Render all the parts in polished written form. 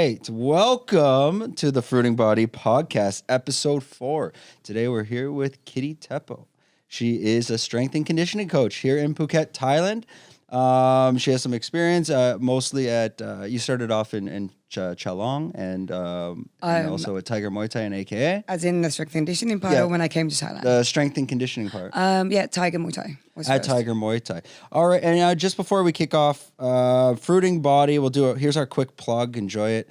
right. Welcome to the Fruiting Body Podcast, episode 4. Today we're here with Kitty Teppo. She is a strength and conditioning coach here in Phuket, Thailand. She has some experience, mostly at, you started off in Chalong and also at Tiger Muay Thai and AKA. As in the strength and conditioning part when I came to Thailand? The strength and conditioning part. Tiger Muay Thai was at first. Tiger Muay Thai. All right, and just before we kick off, Fruiting Body, here's our quick plug, enjoy it.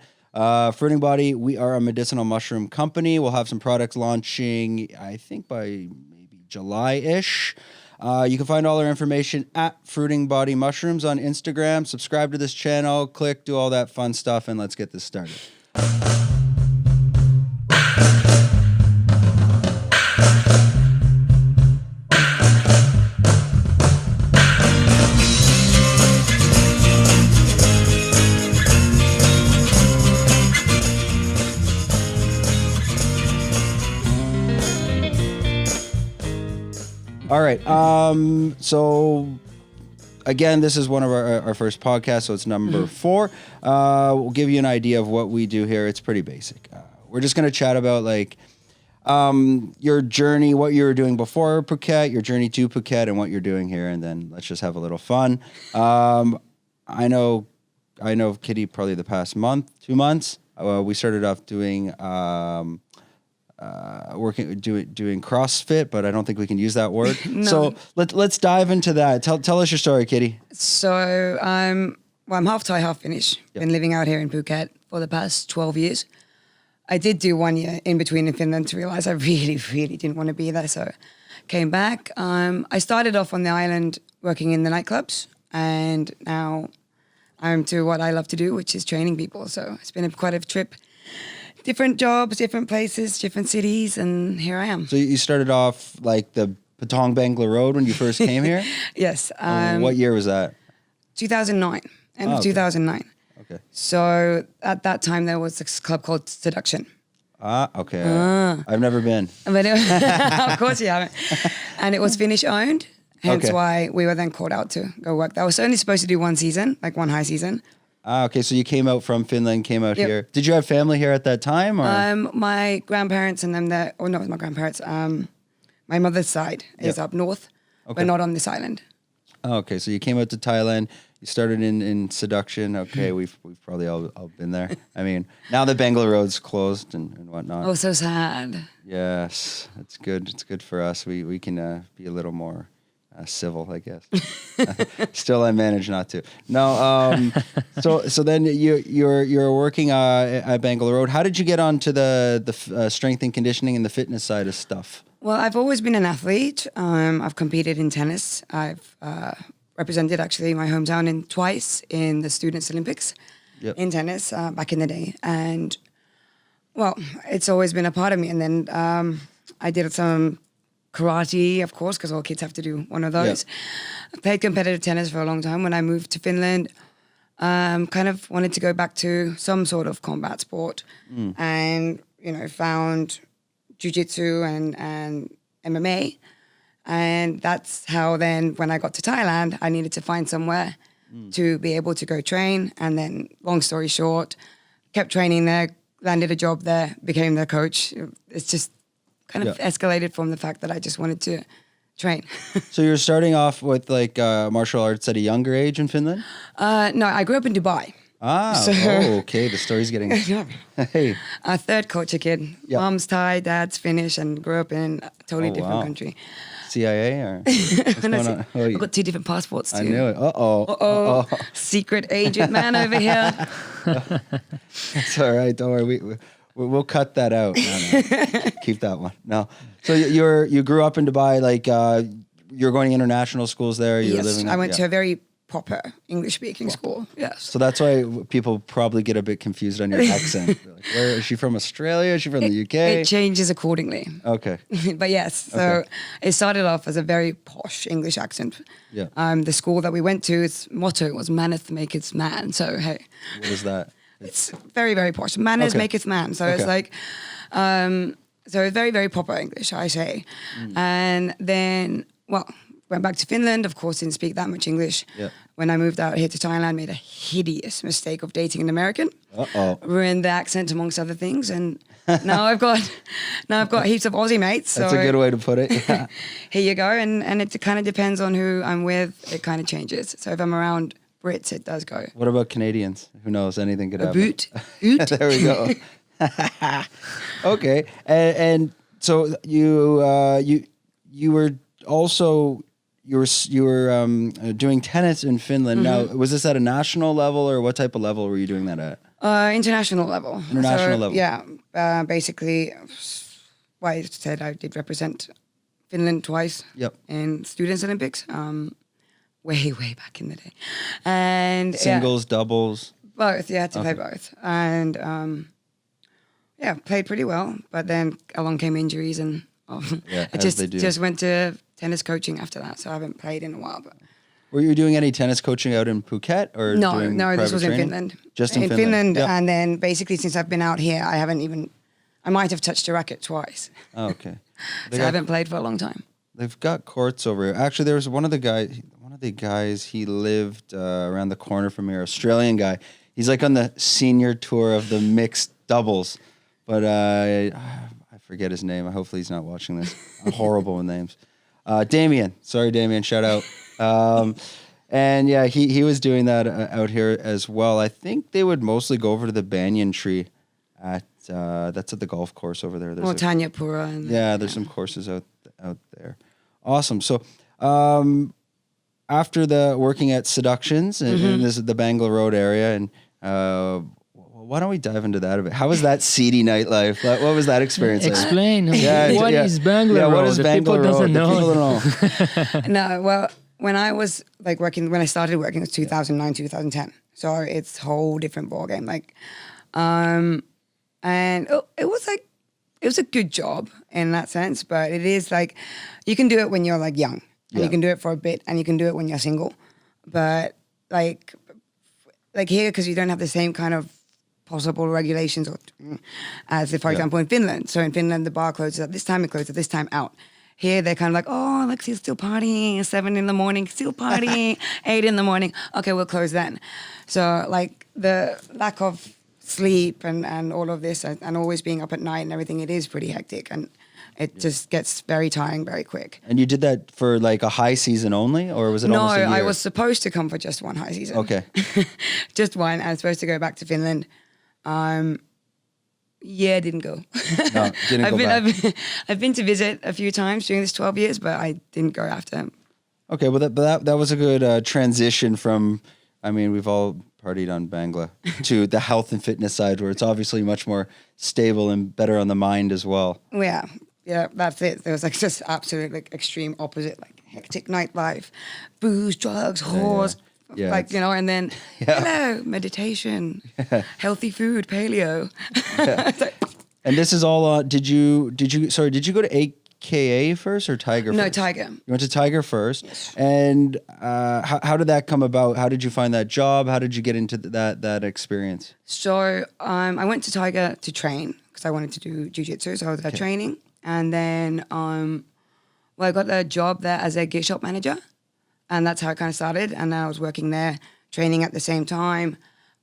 Fruiting Body, we are a medicinal mushroom company. We'll have some products launching, I think by maybe July-ish. You can find all our information at Fruiting Body Mushrooms on Instagram. Subscribe to this channel, click, do all that fun stuff, and let's get this started. All right. So again, this is one of our first podcasts, so it's number 4. We'll give you an idea of what we do here. It's pretty basic. We're just going to chat about your journey, what you were doing before Phuket, your journey to Phuket, and what you're doing here, and then let's just have a little fun. I know Kitty probably the past month, 2 months. We started off doing doing CrossFit, but I don't think we can use that word. No. So let's dive into that. Tell us your story, Kitty. So I'm half Thai, half Finnish. Yep. Been living out here in Phuket for the past 12 years. I did do 1 year in between in Finland to realize I really, really didn't want to be there. So came back. I started off on the island working in the nightclubs, and now I'm to what I love to do, which is training people. So it's been quite a trip. Different jobs, different places, different cities, and here I am. So you started off like the Patong Bangla Road when you first came here? Yes. What year was that? 2009, end of 2009. Okay. So at that time, there was this club called Seduction. Okay. I've never been. But of course you haven't. And it was Finnish owned, hence why we were then called out to go work. That was only supposed to do 1 season, like 1 high season. Okay, so you came out from Finland, came out here. Did you have family here at that time? Or? My grandparents and them there, or not my grandparents, my mother's side is up north, but not on this island. Okay, so you came out to Thailand. You started in Seduction. Okay, we've probably all been there. I mean, now the Bangla Road's closed and whatnot. Oh, so sad. Yes, it's good. It's good for us. We can be a little more civil, I guess. Still, I manage not to. No. So then you're working at Bangla Road. How did you get onto the strength and conditioning and the fitness side of stuff? Well, I've always been an athlete. I've competed in tennis. I've represented actually my hometown twice in the Students' Olympics in tennis back in the day. And, well, it's always been a part of me. And then I did some karate, of course, because all kids have to do one of those. I played competitive tennis for a long time. When I moved to Finland, kind of wanted to go back to some sort of combat sport and, found Jiu-Jitsu and MMA. And that's how then when I got to Thailand, I needed to find somewhere to be able to go train. And then long story short, kept training there, landed a job there, became their coach. It's just kind of escalated from the fact that I just wanted to train. So you're starting off with martial arts at a younger age in Finland? No, I grew up in Dubai. Okay. The story's getting... Hey. A third culture kid. Yep. Mom's Thai, dad's Finnish, and grew up in a totally different country. CIA or what's going on? I've got 2 different passports too. I knew it. Uh-oh. Secret agent man over here. It's all right. Don't worry. We'll cut that out. No. Keep that one. No. So you grew up in Dubai, you're going to international schools there. Yes, I went to a very proper English-speaking school. Yes. So that's why people probably get a bit confused on your accent. Like, where is she from? Australia? Is she from the UK? It changes accordingly. Okay. But yes, so it started off as a very posh English accent. Yeah. The school that we went to, its motto was "Manneth maketh man." So hey. What is that? It's very, very posh. Manners maketh man. So it's like, so it's very, very proper English, I say. And then, well, went back to Finland. Of course, didn't speak that much English. Yeah. When I moved out here to Thailand, made a hideous mistake of dating an American. Ruined the accent amongst other things, and now I've got heaps of Aussie mates. That's a good way to put it. Yeah. Here you go, and it kind of depends on who I'm with. It kind of changes. So if I'm around Brits, it does go. What about Canadians? Who knows? Anything could happen. Oot. There we go. Okay, and so you were also you were doing tennis in Finland. Now, was this at a national level, or what type of level were you doing that at? International level. International level. Yeah. Basically, I said I did represent Finland twice. Yep. In Students Olympics. Way back in the day, and singles, doubles. Both. Yeah, had to play both, and played pretty well. But then along came injuries, and I just went to tennis coaching after that. So I haven't played in a while. But were you doing any tennis coaching out in Phuket or no? This was training? in Finland. Just in Finland. Yep. And then basically since I've been out here, I might have touched a racket twice. Oh, okay. So I haven't played for a long time. They've got courts over here. Actually, there was one of the guys. He lived around the corner from here. Australian guy. He's like on the senior tour of the mixed doubles, but I forget his name. Hopefully, he's not watching this. I'm horrible with names. Damien. Sorry, Damien. Shout out. And yeah, he was doing that out here as well. I think they would mostly go over to the banyan tree that's at the golf course over there. There's Tanyapura. There's some courses out there. Awesome. So after the working at Seductions, and this is the Bangla Road area, and why don't we dive into that a bit? How was that seedy nightlife? What was that experience? Explain. What is Bangla Road? What is Bangla Road? Doesn't know. People don't know. No, well, when I was when I started working, it was 2009, 2010. So it's a whole different ballgame. And it was a good job in that sense, but it is you can do it when you're young, and you can do it for a bit, and you can do it when you're single, but here, because you don't have the same kind of possible regulations as for example in Finland. So in Finland, the bar closes at this time, it closes at this time out. Here they're kind of Alexi's still partying, 7 a.m, still partying, 8 a.m. Okay, we'll close then. So the lack of sleep and all of this and always being up at night and everything, it is pretty hectic, and it just gets very tiring very quick. And you did that for a high season only, or was it almost a year? No, I was supposed to come for just one high season. Okay. Just one. I was supposed to go back to Finland. Didn't go. No, didn't go back. I've been to visit a few times during this 12 years, but I didn't go after. Okay, well that was a good transition from, we've all partied on Bangla to the health and fitness side, where it's obviously much more stable and better on the mind as well. Yeah, that's it. There was just absolute extreme opposite, hectic nightlife, booze, drugs, whores, and then hello, meditation, healthy food, paleo. And this is all. Did you go to AKA first or Tiger first? No, Tiger. You went to Tiger first. Yes. And how did that come about? How did you find that job? How did you get into that experience? So I went to Tiger to train because I wanted to do jiu-jitsu, so I was there training. And then I got a job there as a gear shop manager, and that's how it kind of started. And I was working there, training at the same time.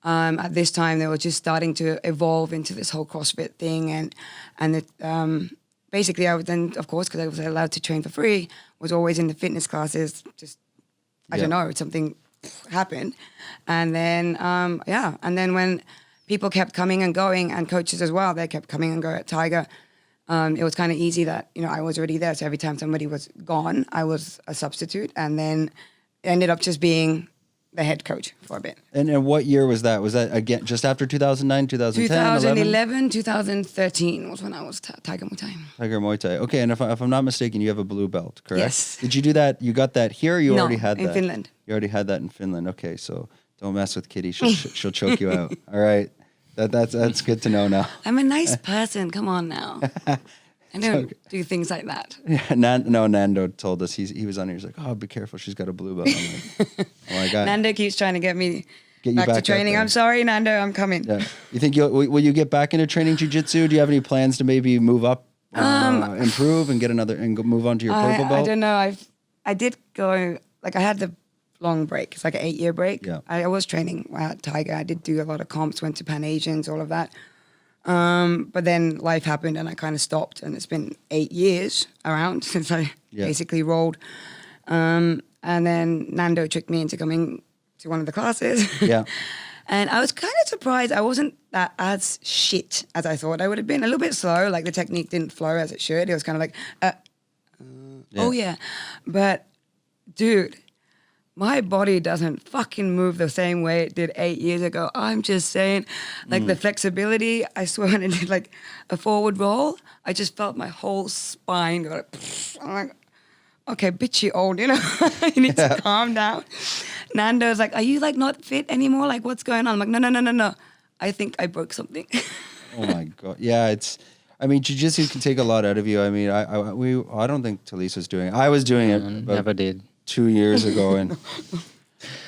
At this time, they were just starting to evolve into this whole CrossFit thing, basically I would then, of course, because I was allowed to train for free, was always in the fitness classes. Just I don't know, something happened, and then and then when people kept coming and going, and coaches as well, they kept coming and go at Tiger. It was kind of easy that, I was already there. So every time somebody was gone, I was a substitute, and then ended up just being the head coach for a bit. And what year was that? Was that, again, just after 2009, 2010, 2011, 2013 was when I was Tiger Muay Thai. Tiger Muay Thai. Okay, and if I'm not mistaken, you have a blue belt, correct? Yes. Did you do that? You got that here, or you already had that? in Finland. You already had that in Finland. Okay, so don't mess with Kitty. She'll choke you out. All right. That's good to know now. I'm a nice person. Come on now. I don't do things like that. Yeah, Nando told us he was on here. He's like, "Oh, be careful. She's got a blue belt." I'm like, "Oh my god." Nando keeps trying to get me back to training. I'm sorry, Nando. I'm coming. Yeah. You think will you get back into training jiu-jitsu? Do you have any plans to maybe move up, improve, and get another and move on to your purple belt? I don't know. I did go, like I had the long break. It's like an 8-year break. Yeah. I was training at Tiger. I did do a lot of comps, went to Pan Asians, all of that. But then life happened and I kind of stopped, and it's been 8 years around since I basically rolled. And then Nando tricked me into coming to one of the classes. Yeah. And I was kind of surprised. I wasn't that as shit as I thought I would have been. A little bit slow, like the technique didn't flow as it should. It was kind of like, oh yeah. But dude, my body doesn't fucking move the same way it did 8 years ago. I'm just saying, like the flexibility, I swear when I did like a forward roll, I just felt my whole spine go like, I'm like, okay, bitch, you old, you know, you need to calm down. Nando's like, are you like not fit anymore? Like what's going on? I'm like, no. I think I broke something. Oh my God. Yeah, I mean, jiu-jitsu can take a lot out of you. I mean, I don't think Talisa's doing it. I was doing it. Never did. 2 years ago, and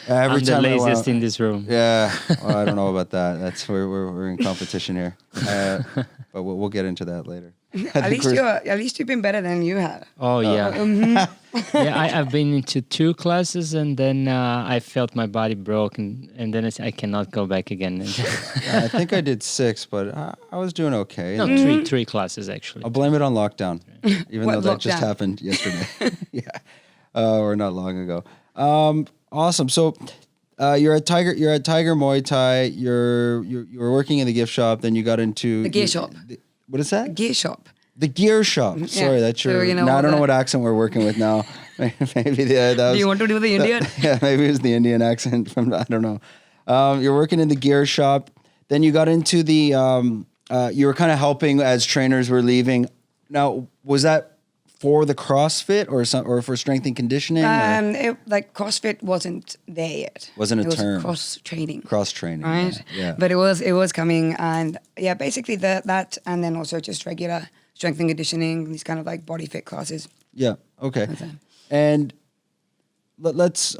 every I'm time the laziest in this room. Yeah, well, I don't know about that. That's where we're in competition here. But we'll get into that later. At least you've been better than you have. Oh yeah, yeah. I've been into 2 classes, and then I felt my body broke, and then I cannot go back again. I think I did 6, but I was doing okay. No, three classes actually. I'll blame it on lockdown, even though that just happened yesterday. Yeah. Or not long ago. Awesome. So, you're at Tiger Muay Thai. You were working in the gift shop. Then you got into the gear shop. What is that? Gear shop. The gear shop. Yeah. Sorry, that's your. So, you know, now I don't know what accent we're working with now. Maybe that was. Do you want to do the Indian? Yeah, maybe it was the Indian accent from. I don't know. You're working in the gear shop. Then you got into the. You were kind of helping as trainers were leaving. Now, was that for the CrossFit or for strength and conditioning? Like CrossFit wasn't there yet. Wasn't a it term. Was cross training. Cross training, right? Yeah. But it was coming, and yeah, basically that, and then also just regular strength and conditioning, these kind of like body fit classes. Yeah. Okay. And let's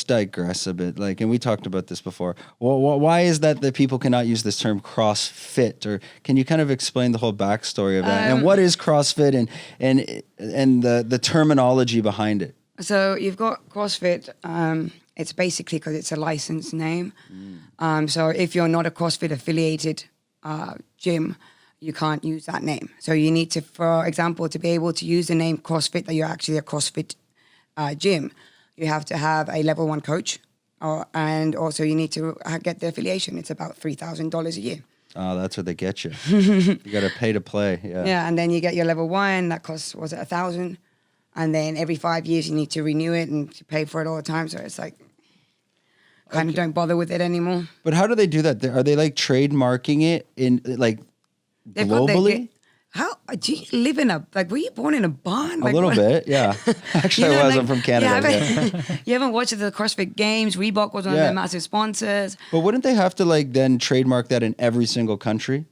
digress a bit. Like, and we talked about this before. Well, why is that people cannot use this term CrossFit? Or can you kind of explain the whole backstory of that? And what is CrossFit and the terminology behind it? So you've got CrossFit. It's basically because it's a licensed name. So if you're not a CrossFit affiliated gym, you can't use that name. So you need to, for example, to be able to use the name CrossFit, that you're actually a CrossFit gym, you have to have a level 1 coach, and also you need to get the affiliation. It's about $3,000 a year. Oh, that's what they get you. You got to pay to play. Yeah. Yeah, and then you get your level 1. That costs, was it $1,000? And then every 5 years you need to renew it and to pay for it all the time. So it's like, kind of don't bother with it anymore. But how do they do that? Are they like trademarking it in like globally? How do you live in were you born in a barn? A little bit, yeah. Actually, I was. I'm from Canada. Yeah, you haven't watched the CrossFit Games. Reebok was one of their massive sponsors. But wouldn't they have to like then trademark that in every single country?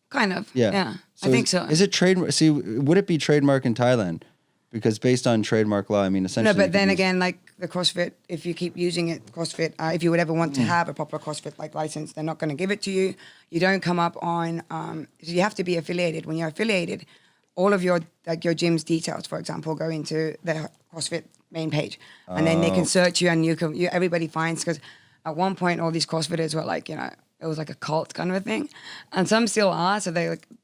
Kind of. Yeah. Yeah. So I think so. Is it trademark? See, would it be trademark in Thailand? Because based on trademark law, I mean, essentially. No, but then again, like the CrossFit, if you keep using it, CrossFit, if you would ever want to have a proper CrossFit like license, they're not going to give it to you. You don't come up on. So you have to be affiliated. When you're affiliated, all of your gym's details, for example, go into the CrossFit main page, and then they can search you, and everybody finds, because at one point all these CrossFitters were like, it was like a cult kind of a thing, and some still are. So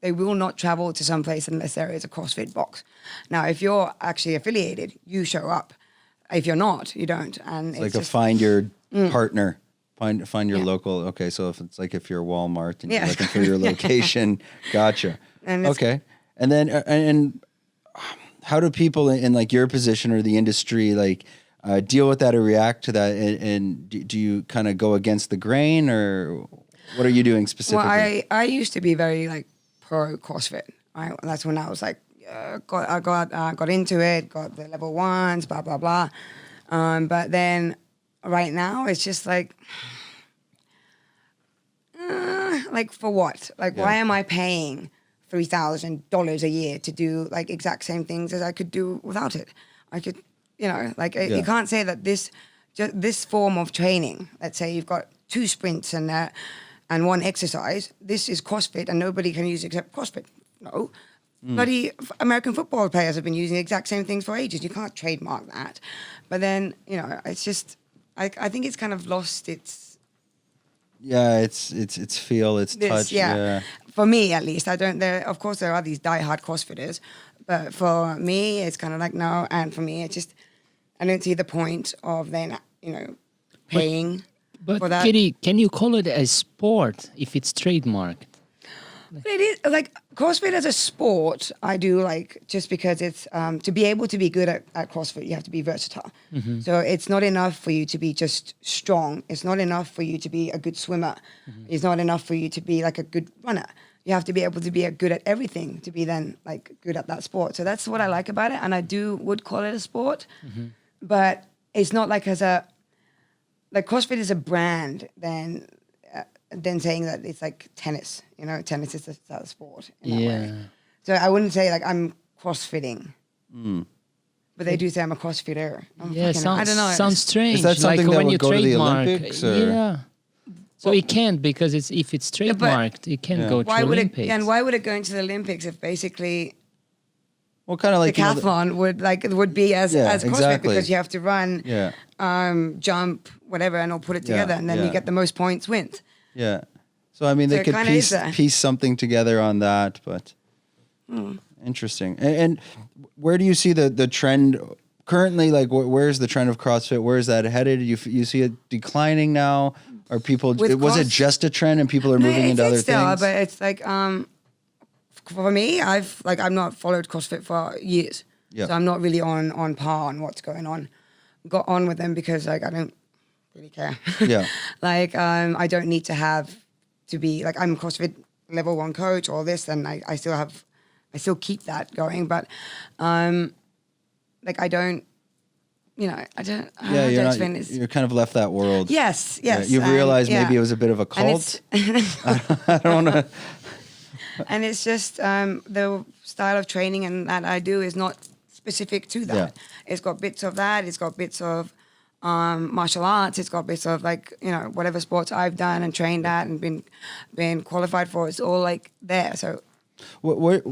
they will not travel to some place unless there is a CrossFit box. Now, if you're actually affiliated, you show up. If you're not, you don't. And it's like find your partner, find your local. Okay, so if you're Walmart and you're looking for your location, gotcha. Okay, and then and how do people in like your position or the industry like deal with that or react to that? And do you kind of go against the grain, or what are you doing specifically? Well, I used to be very like pro CrossFit. Right? That's when I was like, got into it, got the level 1s, blah blah blah. But then right now it's just like for what? Like, why am I paying $3,000 a year to do like exact same things as I could do without it? I could, you can't say that this form of training. Let's say you've got 2 sprints and 1 exercise. This is CrossFit, and nobody can use it except CrossFit. No, Bloody American football players have been using the exact same things for ages. You can't trademark that. But then, it's just, I think it's kind of lost its... Yeah, it's feel, it's touch. Yeah. For me, at least, of course, there are these diehard CrossFitters, but for me, it's kind of like, no. And for me, it's just, I don't see the point of then, paying for that. Kitty, can you call it a sport if it's trademarked? It is like CrossFit as a sport. I do like just because it's to be able to be good at CrossFit, you have to be versatile. So it's not enough for you to be just strong. It's not enough for you to be a good swimmer. It's not enough for you to be like a good runner. You have to be able to be good at everything to be then like good at that sport. So that's what I like about it, and I would call it a sport, but it's not like like CrossFit is a brand than saying that it's like tennis. Tennis is a sport in that way. So I wouldn't say like I'm CrossFitting. But they do say I'm a CrossFitter. I don't know. Sounds strange. Is that something like that when would you go to the trademark, Olympics? Or? Yeah. So it can't, because if it's trademarked, it can't go to Olympics. And why would it go into the Olympics if basically Well, kind of like decathlon would be as CrossFit, exactly. because you have to run, jump, whatever, and all put it together, and then you get the most points wins. Yeah. So I mean, they could piece something together on that, but interesting. And where do you see the trend currently? Like, where's the trend of CrossFit? Where is that headed? You see it declining now? Are people? Was it just a trend, and people are moving into other things? But it's like for me, I'm not followed CrossFit for years, so I'm not really on par on what's going on. Got on with them because like I don't really care. Yeah. Like I don't need to have to be like I'm CrossFit level 1 coach, all this, and I still keep that going, but like I don't. I don't. You're kind of left that world. Yes. Yeah, you've realized maybe it was a bit of a cult. I don't know. And it's just the style of training and that I do is not specific to that. Yeah. It's got bits of that. It's got bits of martial arts. It's got bits of like whatever sports I've done and trained at and been qualified for. It's all like there. So, what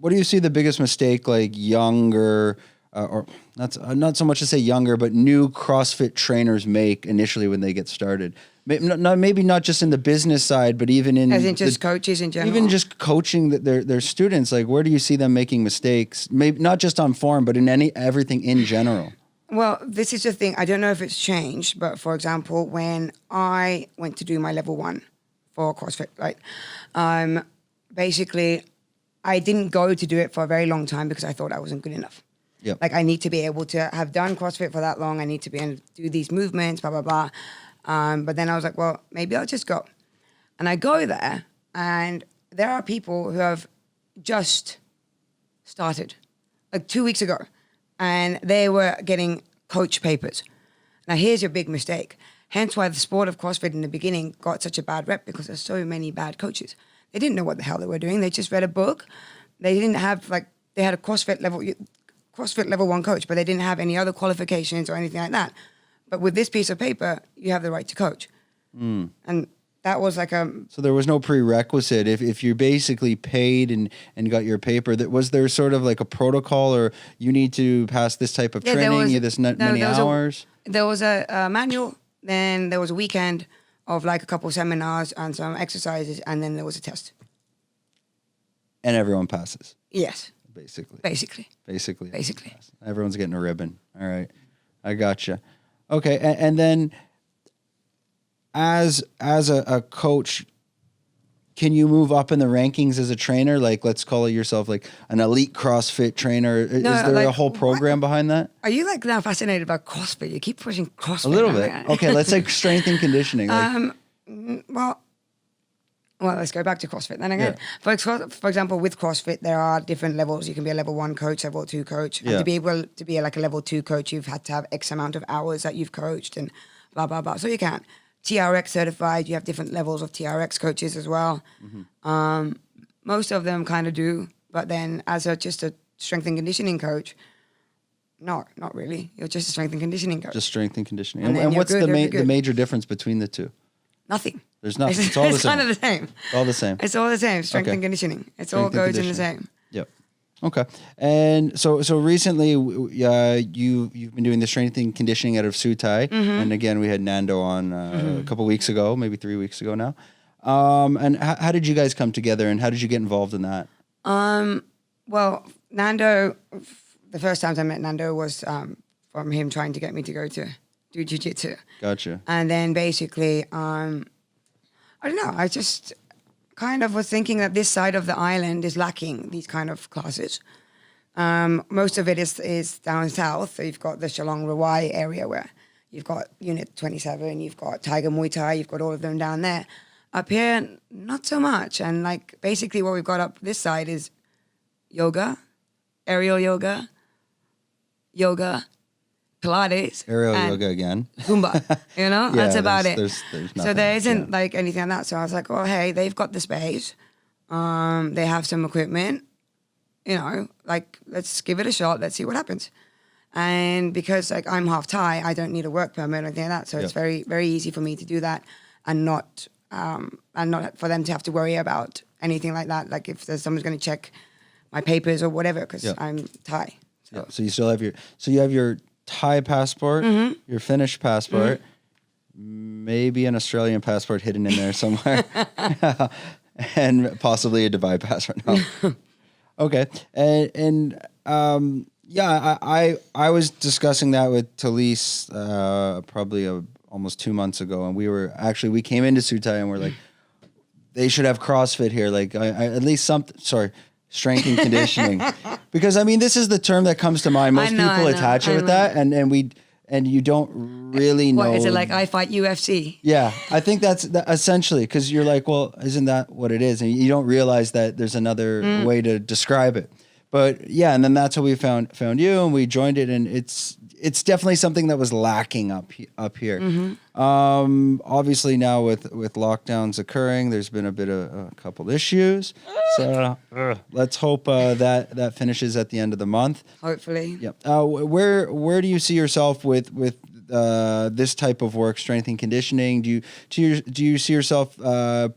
do you see the biggest mistake like younger? Or not so much to say younger, but new CrossFit trainers make initially when they get started? Maybe not just in the business side, but even in as in just coaches in general. Even just coaching their students. Like, where do you see them making mistakes? Maybe not just on form, but in everything in general. Well, this is the thing. I don't know if it's changed, but for example, when I went to do my level 1 for CrossFit, right? Basically, I didn't go to do it for a very long time because I thought I wasn't good enough. Yep. Like I need to be able to have done CrossFit for that long. I need to be able to do these movements, blah, blah, blah. But then I was like, well, maybe I'll just go. And I go there and there are people who have just started like 2 weeks ago and they were getting coach papers. Now here's your big mistake. Hence why the sport of CrossFit in the beginning got such a bad rep, because there's so many bad coaches. They didn't know what the hell they were doing. They just read a book. They didn't have they had a CrossFit level 1 coach, but they didn't have any other qualifications or anything like that. But with this piece of paper, you have the right to coach. And that was like So there was no prerequisite. If you basically paid and got your paper, was there sort of like a protocol, or you need to pass this type of training, many hours? There was a manual, then there was a weekend of like a couple of seminars and some exercises, and then there was a test. And everyone passes? Yes. Basically. Basically. Everyone's getting a ribbon. All right. I gotcha. Okay. And then as a coach, can you move up in the rankings as a trainer? Like, let's call it yourself like an elite CrossFit trainer. Is there a whole program behind that? Are you like now fascinated about CrossFit? You keep pushing CrossFit. A little bit. Okay. Let's say strength and conditioning. Well, let's go back to CrossFit then again. Yeah. For example, with CrossFit, there are different levels. You can be a level 1 coach, level 2 coach. And to be able to be like a level 2 coach, you've had to have X amount of hours that you've coached and blah, blah, blah. So you can. TRX certified, you have different levels of TRX coaches as well. Mm-hmm. Most of them kind of do. But then as just a strength and conditioning coach, no, not really. You're just a strength and conditioning coach. Just strength and conditioning. And what's the major difference between the two? Nothing. There's nothing. It's all the same. Kind of the same. All the same. It's all the same. Strength and conditioning. It all goes in the same. Yep. Okay. And so recently, you've been doing the strength and conditioning out of Sutai, and again we had Nando on a couple weeks ago, maybe 3 weeks ago now. And how did you guys come together, and how did you get involved in that? Well, Nando, the first times I met Nando was from him trying to get me to go to do jiu-jitsu. Gotcha. And then basically, I don't know, I just kind of was thinking that this side of the island is lacking these kind of classes. Most of it is down south. So you've got the Chalong Lifestyle area where you've got Unit 27, you've got Tiger Muay Thai, you've got all of them down there. Up here, not so much. And like basically what we've got up this side is yoga, aerial yoga, Pilates. Aerial yoga again. Zumba, that's about it. There's nothing. So there isn't like anything like that. So I was like, oh, hey, they've got the space. They have some equipment, like let's give it a shot. Let's see what happens. And because like I'm half Thai, I don't need a work permit or anything like that. So it's very, very easy for me to do that and not for them to have to worry about anything like that. Like if someone's going to check my papers or whatever, because I'm Thai. So. So you still have your Thai passport, your Finnish passport, maybe an Australian passport hidden in there somewhere, and possibly a Dubai passport. No. Okay, and I was discussing that with Talise probably almost 2 months ago, and we came into Sutai and we're like, they should have CrossFit here, like at least something. Sorry. Strength and conditioning, because I mean this is the term that comes to mind. Most people attach it with that, and you don't really know. What is it like? I fight UFC. Yeah, I think that's essentially, because you're like, well, isn't that what it is? And you don't realize that there's another way to describe it. But yeah, and then that's how we found you, and we joined it, and it's definitely something that was lacking up here. Obviously now with lockdowns occurring, there's been a couple issues. So let's hope that finishes at the end of the month. Hopefully. Yep. Where do you see yourself with this type of work, strength and conditioning? Do you see yourself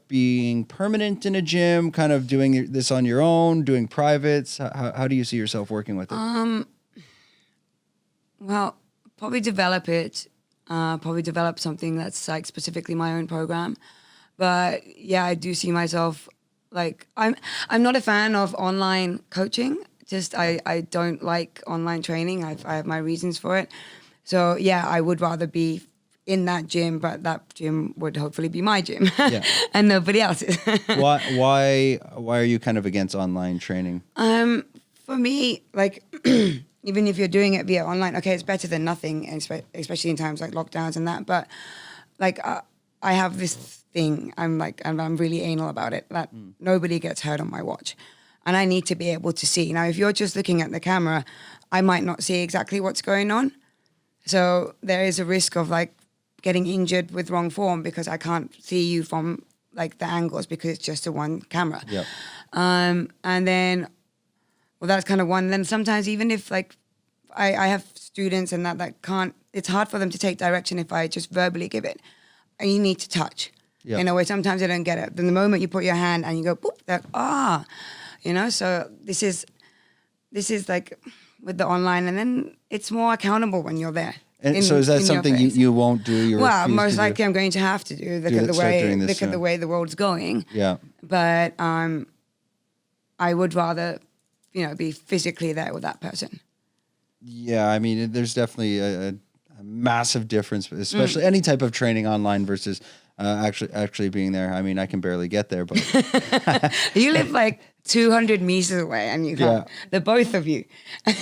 being permanent in a gym, kind of doing this on your own, doing privates? How do you see yourself working with it? Well, probably develop it. Probably develop something that's like specifically my own program. But yeah, I do see myself like I'm not a fan of online coaching. Just I don't like online training. I have my reasons for it. So yeah, I would rather be in that gym, but that gym would hopefully be my gym and nobody else's. Why are you kind of against online training? For me, like even if you're doing it via online, okay, it's better than nothing, especially in times like lockdowns and that. But like I have this thing, I'm really anal about it, that nobody gets hurt on my watch. And I need to be able to see. Now, if you're just looking at the camera, I might not see exactly what's going on. So there is a risk of like getting injured with wrong form because I can't see you from like the angles because it's just a one camera. Yep. And then, well, that's kind of one. Then sometimes even if like I have students and that can't, it's hard for them to take direction if I just verbally give it. And you need to touch. Yep. In a way, sometimes they don't get it. Then the moment you put your hand and you go, boop, they're so this is like with the online, and then it's more accountable when you're there. And so is that something you won't do? Well, most likely I'm going to have to do. Look at the way the world's going. Yeah. But I would rather, be physically there with that person. Yeah, I mean, there's definitely a massive difference, especially any type of training online versus actually being there. I mean, I can barely get there, but you live like 200 meters away, and you can't. The both of you.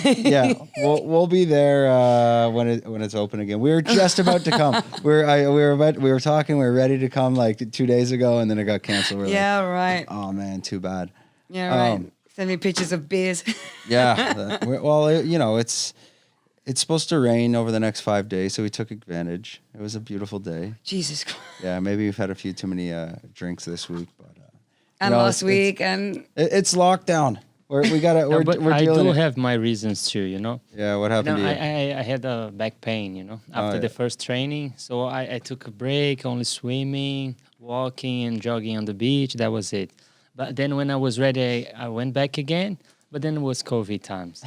Yeah, we'll be there when it's open again. We were just about to come. we were talking. We were ready to come like 2 days ago, and then it got canceled. Right. Oh man, too bad. Yeah, right. Send me pictures of beers. Yeah. Well, it's supposed to rain over the next 5 days, so we took advantage. It was a beautiful day. Jesus Christ. Yeah, maybe we've had a few too many drinks this week, but and last week, and it's lockdown. We're I do dealing have my reasons too, Yeah, what happened to you? I had a back pain, after the first training. So I took a break, only swimming, walking and jogging on the beach. That was it. But then when I was ready, I went back again. But then it was COVID times,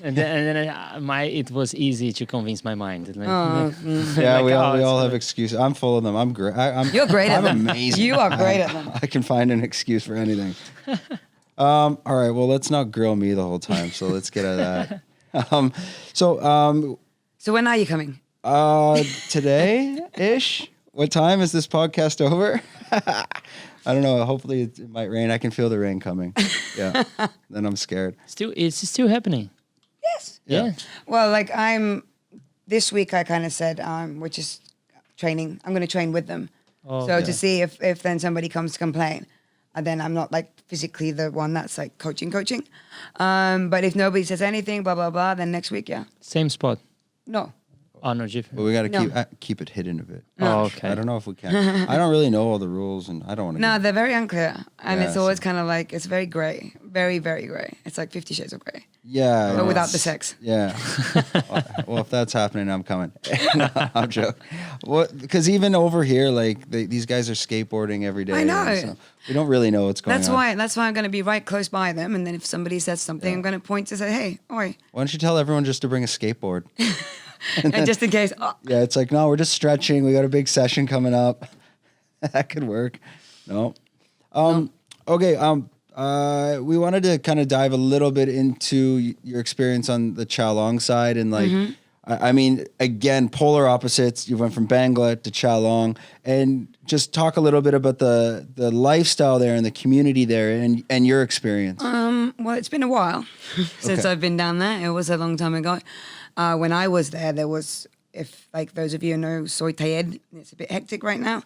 and then it was easy to convince my mind. Like, Yeah, like, we all it's have good. excuses. I'm full of them. I'm great. You're great at I'm them. amazing. You are great at them. I can find an excuse for anything. All right. Well, let's not grill me the whole time. So let's get out of that. So when are you coming? Today-ish. What time is this podcast over? I don't know. Hopefully it might rain. I can feel the rain coming. Yeah. Then I'm scared. It's still happening. Yes. Yeah. Well, like this week I kind of said, which is training. I'm going to train with them. Oh, so okay. to see if then somebody comes to complain, and then I'm not like physically the one that's like coaching. But if nobody says anything, blah, blah, blah, then next week, yeah. Same spot. No. Oh, no, different. But we got to No. keep it hidden a bit. Oh, okay. I don't know if we can. I don't really know all the rules, and I don't want to. No, they're very unclear. And Yeah, it's always kind of like, it's very gray. Very, very gray. It's like 50 Shades of Grey. Yeah. But without it's- the sex. Yeah. Well, if that's happening, I'm coming. No, I'm joking. Because even over here, like these guys are skateboarding every day. I know. So we don't really know what's going on. That's why I'm going to be right close by them. And then if somebody says something, I'm going to point to say, hey, oi. Why don't you tell everyone just to bring a skateboard? And just in case, Yeah, it's like, no, we're just stretching. We got a big session coming up. That could work. No. Okay. We wanted to kind of dive a little bit into your experience on the Chalong side, and like, I mean, again, polar opposites. You went from Bangla to Chalong, and just talk a little bit about the lifestyle there and the community there, and your experience. well, it's been a while since Okay. I've been down there. It was a long time ago. When I was there was, if like those of you know Soy Tayed, it's a bit hectic right now.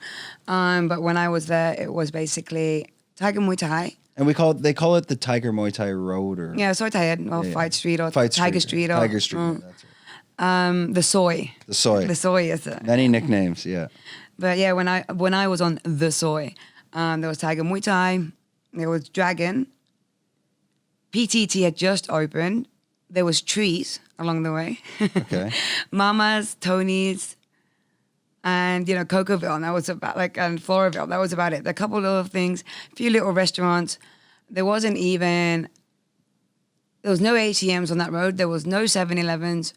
But when I was there, it was basically Tiger Muay Thai. And they call it the Tiger Muay Thai Road, or Yeah, Soy Tayed, or Yeah. Fight Street, or Fight Tiger Street, or Tiger Street. That's right. the Soy. The Soy. The Soy is it. Many nicknames. Yeah. But yeah, when I was on the Soy, there was Tiger Muay Thai, there was Dragon, PTT had just opened, there was Trees along the way, Okay. Mama's, Tony's, and Cocoville, and that was about and Floraville, that was about it. A couple of little things, a few little restaurants. There was no ATMs on that road. There was no 7-Elevens,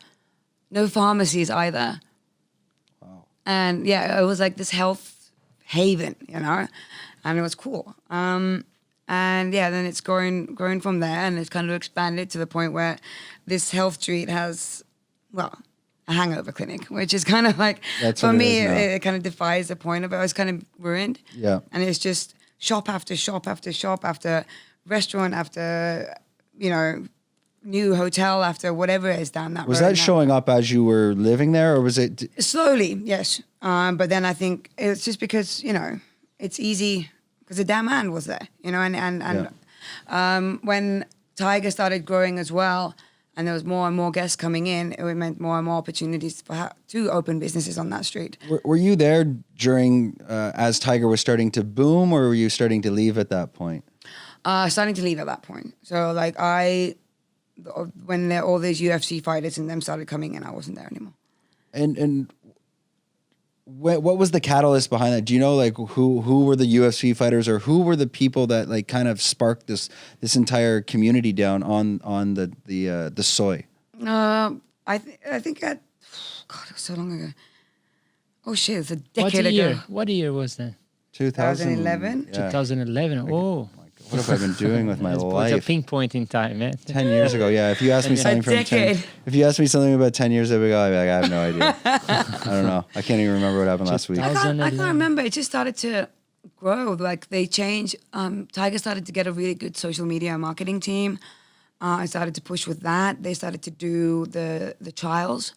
no pharmacies either. Wow. And yeah, it was like this health haven, and it was cool. And yeah, then it's grown from there, and it's kind of expanded to the point where this health street has, well, a hangover clinic, which is kind of like, That's for what it me, is now. it kind of defies the point of it. I was kind of ruined. Yeah. And it's just shop after shop after shop after restaurant after, new hotel after whatever is down that road. Was that now. showing up as you were living there, or was it? Slowly, yes. But then I think it's just because, it's easy because the damn man was there, when Tiger started growing as well, and there was more and more guests coming in, it meant more and more opportunities to open businesses on that street. Were you there during as Tiger was starting to boom, or were you starting to leave at that point? Starting to leave at that point. So like when all these UFC fighters and them started coming in, I wasn't there anymore. And what was the catalyst behind that? Do you know like who were the UFC fighters, or who were the people that like kind of sparked this entire community down on the Soy? I think God, it was so long ago. Oh shit, it's a decade ago. What year was that? 2011? Yeah. 2011. Oh, What have I been doing with my it's a life? pinpoint in time, man. 10 years ago, yeah. If you asked me something from 10, decade. if you asked me something about 10 years ago, I'd be like, I have no idea. I don't know. I can't even remember what happened last week. I can't remember. It just started to grow. Like they changed. Tiger started to get a really good social media marketing team. I started to push with that. They started to do the trials.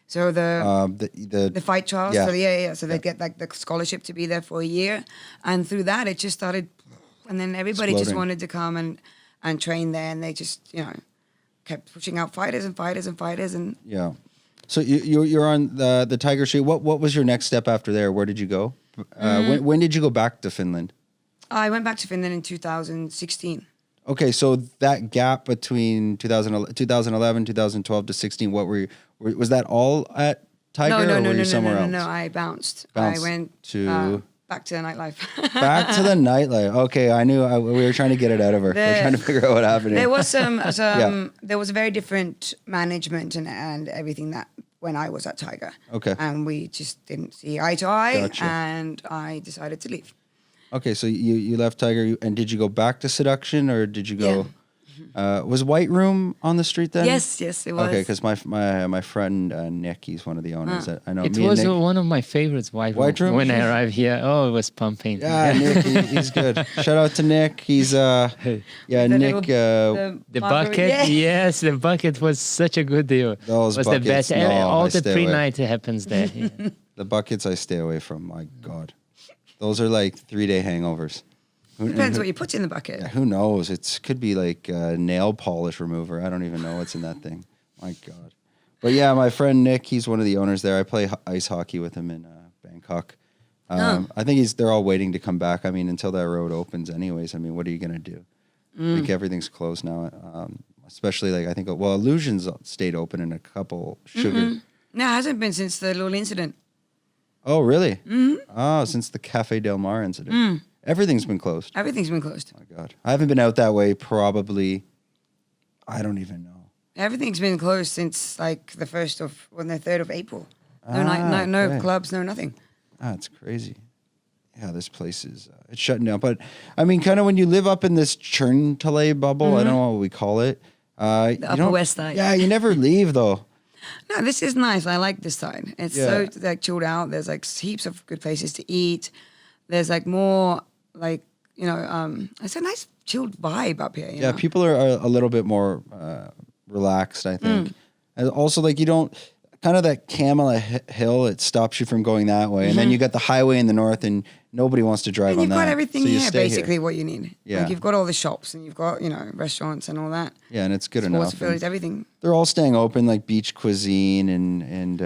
So the fight trials. Yeah. So So they get like the scholarship to be there for a year, and through that it just started, and then everybody just Exploding. wanted to come and train there, and they just kept pushing out fighters and fighters and fighters and. Yeah. So you're on the Tiger Street. What was your next step after there? Where did you go? When did you go back to Finland? I went back to Finland in 2016. Okay, so that gap between 2011, 2012 to 16, was that all at Tiger, or were you somewhere else? No, I bounced. Bounced I went to- back to the nightlife. Back to the nightlife. Okay, I knew we were trying to get it out of her. We're trying to figure out what happened. There was there was a very different management and everything that when I was at Tiger. Okay. And we just didn't see eye to eye, Gotcha. and I decided to leave. Okay, so you left Tiger, and did you go back to Seduction, or did you go? Was White Room on the street then? Yes, it was. Okay, because my friend Nick, he's one of the owners. That I know. It me was and Nick, one of my favorites. White Room. When I arrived here, it was pumping. Yeah, Nick, he's good. Shout out to Nick. He's Nick. The bucket, yes, the bucket was such a good deal. Those was buckets, the best. no, All I the stay pre-night happens there. Yeah. The buckets I stay away from. My God, those are like 3-day hangovers. Depends what you put in the bucket. Yeah, who knows? It could be like nail polish remover. I don't even know what's in that thing. My God. But yeah, my friend Nick, he's one of the owners there. I play ice hockey with him in Bangkok. I think they're all waiting to come back. I mean, until that road opens anyways. I mean, what are you going to do? Like everything's closed now. Especially like, I think, Illusions stayed open in a couple sugar. No, it hasn't been since the little incident. Oh, really? Mm-hmm. Oh, since the Cafe Del Mar incident. Everything's been closed. Everything's been closed. Oh my God. I haven't been out that way probably, I don't even know. Everything's been closed since like the 3rd of April. No clubs, no nothing. That's crazy. Yeah, this place is, it's shutting down. But I mean, kind of when you live up in this Cherngtalay Bubble, I don't know what we call it. The Upper West Side. Yeah, you never leave though. No, this is nice. I like this side. It's so like chilled out. There's like heaps of good places to eat. There's like more like, it's a nice chilled vibe up here. You know? People are a little bit more relaxed, I think. And also like you don't, kind of that Camel Hill, it stops you from going that way. And then you got the highway in the north and nobody wants to drive on that. You've got everything so here, basically what you need. Yeah. Like you've got all the shops and you've got, restaurants and all that. Yeah, and it's good Sports enough. facilities, everything. They're all staying open, like beach cuisine and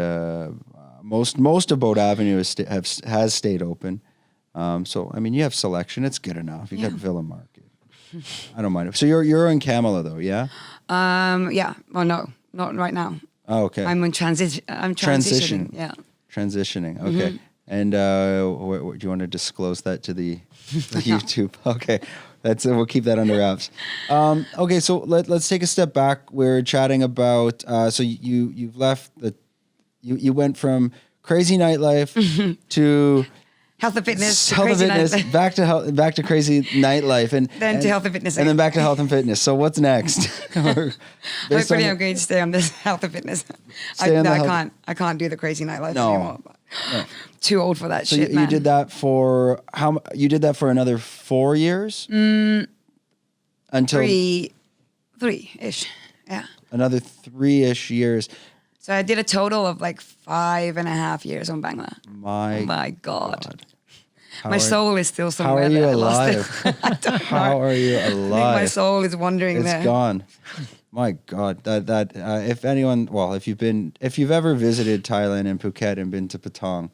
most of Boat Avenue has stayed open. So I mean, you have Selection. It's good enough. You got Villa Market. I don't mind it. So you're in Camela though, yeah? Yeah. Well, no, not right now. Oh, okay. I'm transitioning. Yeah. Transitioning. Okay. And do you want to disclose that to the YouTube? Okay. We'll keep that under wraps. Okay. So let's take a step back. We're chatting about. So you've left you went from crazy nightlife to health and fitness, back to crazy nightlife, and then to health and fitness, and then back to health and fitness. So what's next? Hopefully, I'm going to stay on this health and fitness. I can't do the crazy nightlife anymore. No. Too old for that shit. So you did that for how? You did that for another 4 years? Until 3-ish. Yeah. Another 3-ish years. So I did a total of like 5.5 years on Bangla. My God. My soul is still somewhere. How are you alive? How are you alive? I think my soul is wandering there. It's gone. My God. If you've ever visited Thailand and Phuket and been to Patong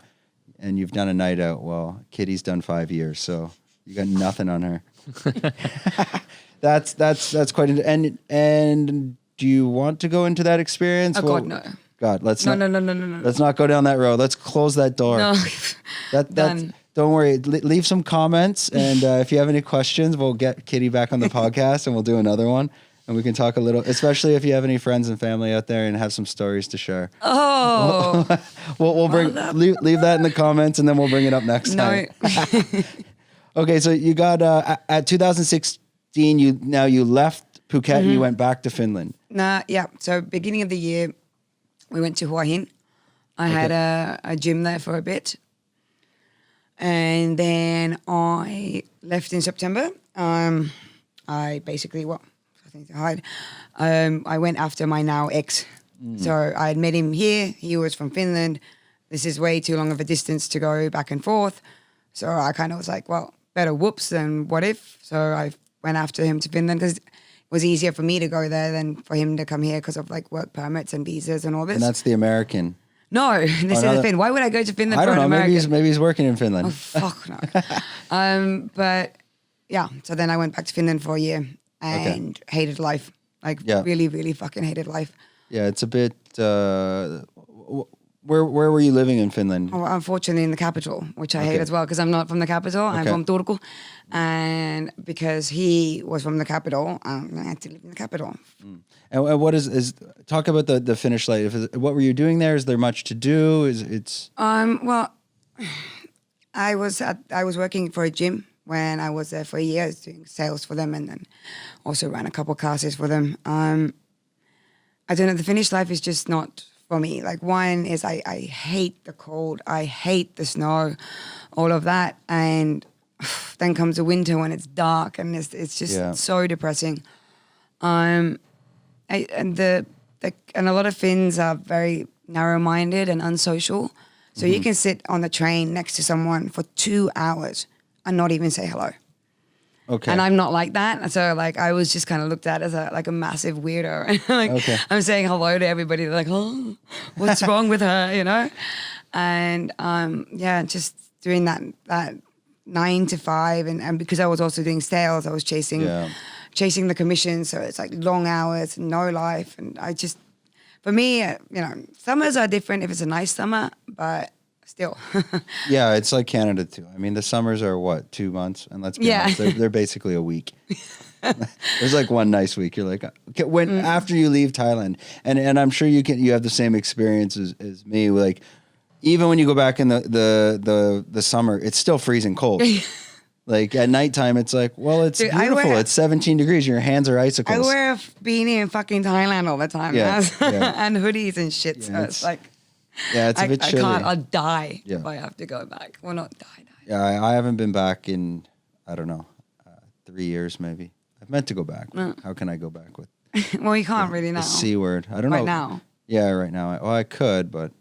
and you've done a night out, well, Kitty's done 5 years, so you got nothing on her. That's quite and do you want to go into that experience? God, no. God, let's no. Let's not go down that road. Let's close that door. No. Done. Don't worry. Leave some comments, and if you have any questions, we'll get Kitty back on the podcast, and we'll do another one, and we can talk a little. Especially if you have any friends and family out there and have some stories to share. Oh, we'll bring leave that in the comments, and then we'll bring it up next time. Okay, so you got at 2016. You left Phuket and you went back to Finland. Yeah. So beginning of the year. We went to Hua Hin. I had a gym there for a bit. And then I left in September. I basically, nothing to hide. I went after my now ex. So I had met him here. He was from Finland. This is way too long of a distance to go back and forth. So I kind of was like, well, better whoops than what if. So I went after him to Finland because was easier for me to go there than for him to come here because of like work permits and visas and all this. And that's the American. No, this is the Finn. Why would I go to Finland for an American? Maybe he's working in Finland. Oh, fuck no. But yeah, so then I went back to Finland for a year and hated life. Like really, really fucking hated life. Yeah, it's a bit, Where were you living in Finland? Oh, unfortunately, in the capital, which I hate as well because I'm not from the capital. I'm from Turku, and because he was from the capital, I had to live in the capital. And what is talk about the Finnish life? What were you doing there? Is there much to do? Well, I was working for a gym when I was there for a year. I was doing sales for them and then also ran a couple classes for them. I don't know. The Finnish life is just not for me. Like one is I hate the cold. I hate the snow, all of that. And then comes the winter when it's dark and it's just so depressing. And a lot of Finns are very narrow-minded and unsocial. So you can sit on the train next to someone for 2 hours and not even say hello. Okay. And I'm not like that. So like I was just kind of looked at as a massive weirdo. I'm saying hello to everybody. They're like, oh, what's wrong with her, you know? And just doing that 9 to 5. And because I was also doing sales, I was chasing the commission. So it's like long hours, no life. And for me, summers are different if it's a nice summer, but still. Yeah, it's like Canada too. I mean, the summers are what, 2 months? And let's be honest, they're basically a week. There's like one nice week. You're like, okay, after you leave Thailand, and I'm sure you have the same experience as me. Like, even when you go back in the summer, it's still freezing cold. Like at nighttime, it's like, well, it's beautiful. It's 17 degrees. Your hands are icicles. I wear a beanie in fucking Thailand all the time. And hoodies and shit. Yeah, so it's like, it's a bit chilly. I'll die if I have to go back. Well, not die. Yeah, I haven't been back in, I don't know, 3 years maybe. I've meant to go back. How can I go back with? Well, you can't really now. The C word. I don't know. Right now. Yeah, right now. I could, but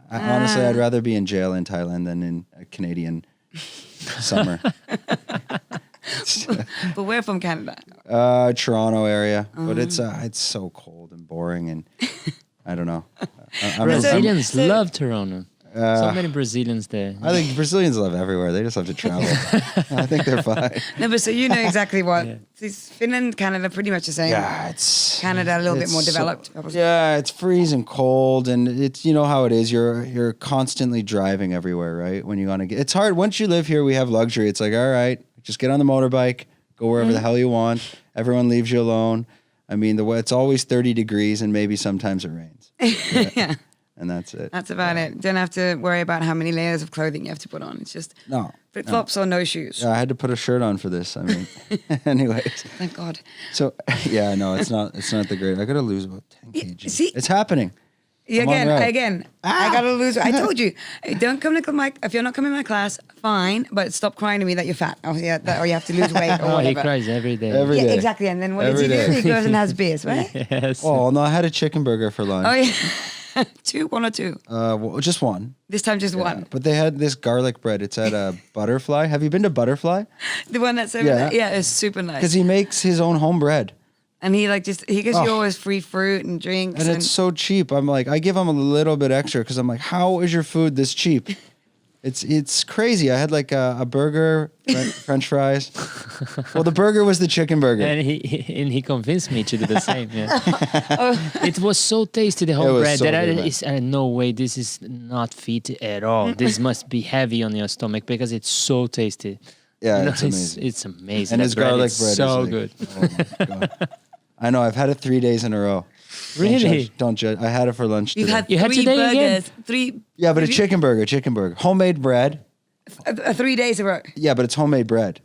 honestly, I'd rather be in jail in Thailand than in a Canadian summer. But we're from Canada. Toronto area, but it's so cold and boring, and I don't know. Brazilians love Toronto. So many Brazilians there. I think Brazilians love everywhere. They just have to travel. I think they're fine. No, but so you know exactly what. Finland, Canada, pretty much the same. Yeah, it's Canada a little bit more developed. It's freezing cold, and it's how it is. You're constantly driving everywhere, right? When you want to get, it's hard. Once you live here, we have luxury. It's like, all right, just get on the motorbike, go wherever the hell you want. Everyone leaves you alone. I mean, it's always 30 degrees, and maybe sometimes it rains. Yeah. And that's it. That's about it. Don't have to worry about how many layers of clothing you have to put on. It's just flip-flops or no shoes. Yeah, I had to put a shirt on for this. I mean, anyways. Thank God. So, no, it's not the great. I got to lose about 10 kg. See? It's happening. Again. I got to lose. I told you. Don't come to my, if you're not coming to my class, fine, but stop crying to me that you're fat. Or you have to lose weight or whatever. He cries every day. Every day. Exactly. And then what does he do? He goes and has beers, right? Yes. Oh, no, I had a chicken burger for lunch. Oh, yeah. One or two? Well, just one. This time just one. But they had this garlic bread. It's at Butterfly. Have you been to Butterfly? The one that's over there? Yeah, it's super nice. Because he makes his own home bread. And he gives you always free fruit and drinks. And it's so cheap. I'm like, I give him a little bit extra because I'm like, how is your food this cheap? It's crazy. I had like a burger, French fries. Well, the burger was the chicken burger. And he convinced me to do the same. Yeah. It was so tasty, the whole bread, that I said, no way, this is not fit at all. This must be heavy on your stomach because it's so tasty. Yeah, it's amazing. It's amazing. And his garlic bread so is good. Oh my God. I know, I've had it 3 days in a row. Really? Don't judge. I had it for lunch today. You had 3 today burgers. Again? Yeah, but a chicken burger. Homemade bread. 3 days ago. Yeah, but it's homemade bread.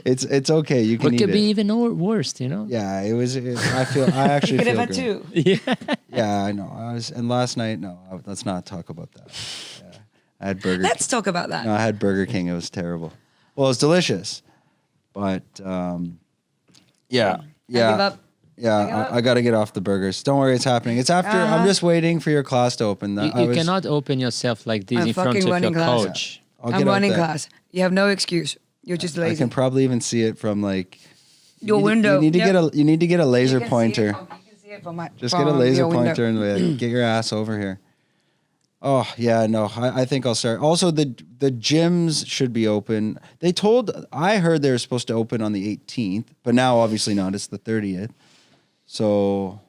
It's okay. You can eat it. It could be even worse, Yeah, it was. I actually You could feel have had great. 2. Yeah, I know. And last night, let's not talk about that. Yeah, I had Burger Let's talk about that. No, I had Burger King. It was terrible. Well, it was delicious, but yeah. I give up. Yeah, I got to get off the burgers. Don't worry, it's happening. It's after. I'm just waiting for your class to open. You cannot open yourself like this in front of your coach. I'm running class. You have no excuse. You're just lazy. I can probably even see it from like your window. You need to get a laser pointer. You can see it from just get a laser pointer and get your ass over here. Oh yeah, no. I think I'll start. Also, the gyms should be open. I heard they were supposed to open on the 18th, but now obviously not. It's the 30th. So,